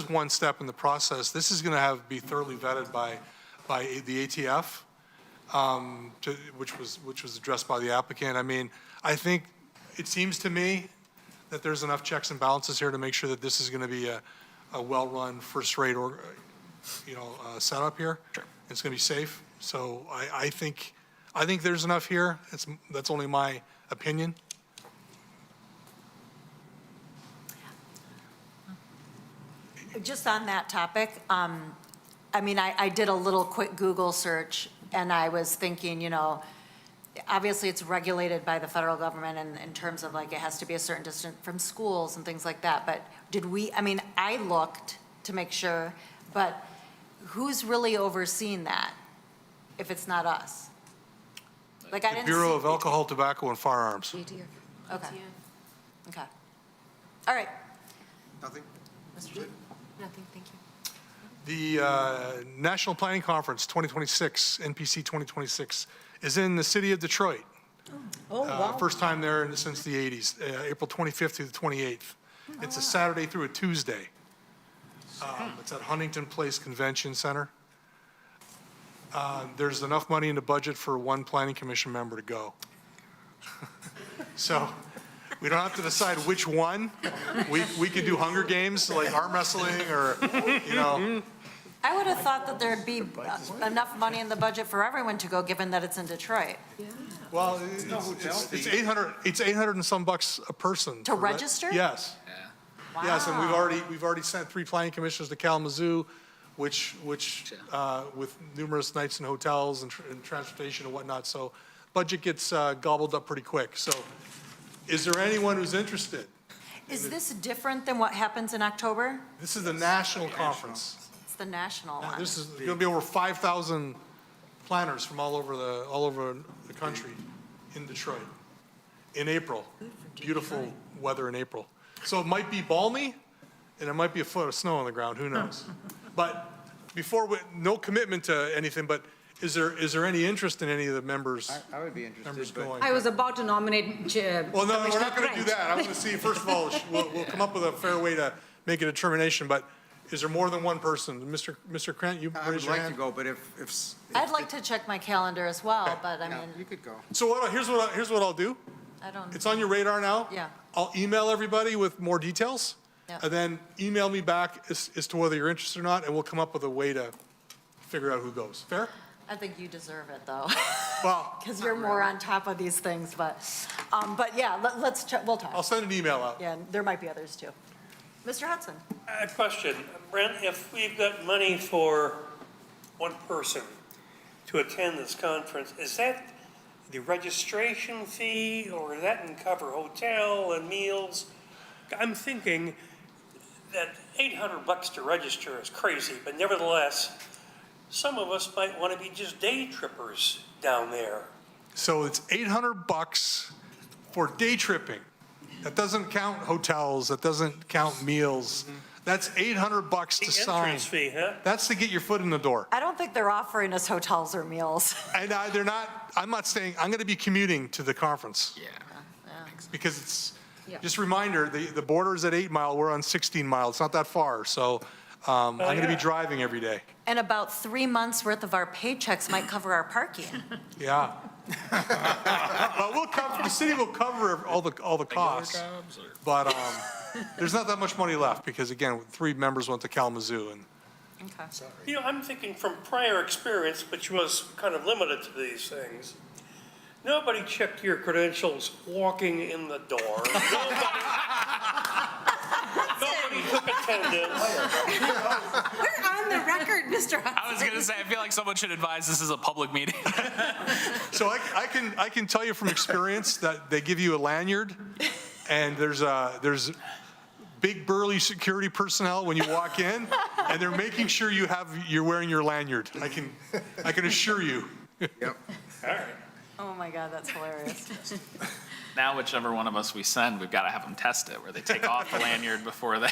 Speaker 5: one step in the process. This is going to be thoroughly vetted by the ATF, which was addressed by the applicant. I mean, I think it seems to me that there's enough checks and balances here to make sure that this is going to be a well-run, first-rate setup here.
Speaker 2: Sure.
Speaker 5: It's going to be safe. So I think there's enough here. That's only my opinion.
Speaker 1: Just on that topic, I mean, I did a little quick Google search, and I was thinking, obviously it's regulated by the federal government in terms of like, it has to be a certain distance from schools and things like that, but I looked to make sure, but who's really overseeing that if it's not us? Like, I
Speaker 5: The
Speaker 1: didn't
Speaker 5: Bureau of
Speaker 1: see-
Speaker 5: Alcohol, Tobacco, and Firearms.
Speaker 1: Okay. Okay. All right.
Speaker 12: Nothing?
Speaker 1: Mr. Chief?
Speaker 10: Nothing, thank you.
Speaker 5: The National Planning Conference 2026, NPC 2026, is in the city of Detroit.
Speaker 11: Oh, wow.
Speaker 5: First time there since the 80s, April 25th through the 28th. It's a Saturday through a Tuesday. It's at Huntington Place Convention Center. There's enough money in the budget for one planning commission member to go. So we don't have to decide which one. We could do Hunger Games, like arm wrestling, or, you know.
Speaker 1: I would have thought that there'd be enough money in the budget for everyone to go, given that it's in Detroit.
Speaker 5: Well, it's 800, it's 800 and some bucks a person.
Speaker 1: To register?
Speaker 5: Yes. Yes, and we've already sent 3 planning commissioners to Kalamazoo, which with numerous nights in hotels and transportation and whatnot, so budget gets gobbled up pretty quick. So is there anyone who's interested?
Speaker 1: Is this different than what happens in October?
Speaker 5: This is the national conference.
Speaker 1: It's the national one.
Speaker 5: This is going to be over 5,000 planners from all over the country in Detroit in April. Beautiful weather in April. So it might be balmy, and there might be a foot of snow on the ground, who knows? But no commitment to anything, but is there any interest in any of the members?
Speaker 12: I would be interested, but
Speaker 5: going?
Speaker 11: I was about to nominate
Speaker 5: Well, no, we're
Speaker 11: Commissioner
Speaker 5: not going to do
Speaker 11: Trent.
Speaker 5: that. I want to see, first of all, we'll come up with a fair way to make a determination, but is there more than one person? Mr. Krant, you
Speaker 12: I would
Speaker 5: raise your
Speaker 12: like to
Speaker 5: hand.
Speaker 12: go, but if
Speaker 1: I'd like to check my calendar as well, but I
Speaker 12: yeah,
Speaker 1: mean,
Speaker 12: you could go.
Speaker 5: So here's what I'll do.
Speaker 1: I don't,
Speaker 5: It's on your radar now.
Speaker 1: Yeah.
Speaker 5: I'll email everybody with more details.
Speaker 1: Yeah.
Speaker 5: And then email me back as to whether you're interested or not, and we'll come up with a way to figure out who goes. Fair?
Speaker 1: I think you deserve it, though,
Speaker 5: Well,
Speaker 1: because you're more on top of these things, but yeah, let's check, we'll
Speaker 5: I'll
Speaker 1: talk.
Speaker 5: send an email out.
Speaker 1: Yeah, and there might be others too. Mr. Hudson?
Speaker 4: A question, Brent, if we've got money for one person to attend this conference, is that the registration fee, or does that cover hotel and meals? I'm thinking that $800 to register is crazy, but nevertheless, some of us might want to be just day trippers down there.
Speaker 5: So it's $800 for day tripping. That doesn't count hotels, that doesn't count meals. That's $800 to
Speaker 4: The
Speaker 5: sign.
Speaker 4: entrance fee, huh?
Speaker 5: That's to get your foot in the door.
Speaker 1: I don't think they're offering us hotels or meals.
Speaker 5: And they're not, I'm not staying, I'm going to be commuting to the conference.
Speaker 2: Yeah.
Speaker 5: Because it's,
Speaker 11: Yeah.
Speaker 5: just a reminder, the border is at 8 Mile, we're on 16 Mile, it's not that far, so I'm going to be
Speaker 4: yeah.
Speaker 5: driving every day.
Speaker 1: And about 3 months' worth of our paychecks might cover our parking.
Speaker 5: Yeah. But the city will cover all the costs, but there's not that much money left, because again, 3 members went to Kalamazoo, and
Speaker 1: Okay.
Speaker 4: You know, I'm thinking from prior experience, which was kind of limited to these things, nobody checked your credentials walking in the door. Nobody took attendance.
Speaker 10: We're on the record, Mr. Hudson.
Speaker 2: I was going to say, I feel like someone should advise this is a public meeting.
Speaker 5: so I can tell you from experience that they give you a lanyard, and there's big burly security personnel when you walk in, and they're making sure you're wearing your lanyard. I can assure you.
Speaker 12: Yep.
Speaker 4: All right.
Speaker 1: Oh my God, that's hilarious.
Speaker 2: Now, whichever one of us we send, we've got to have them test it, where they take off the lanyard before they.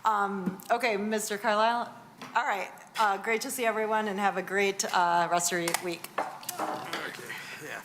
Speaker 1: Okay, Mr. Carlisle? All right, great to see everyone, and have a great rest of your week.
Speaker 6: Yeah.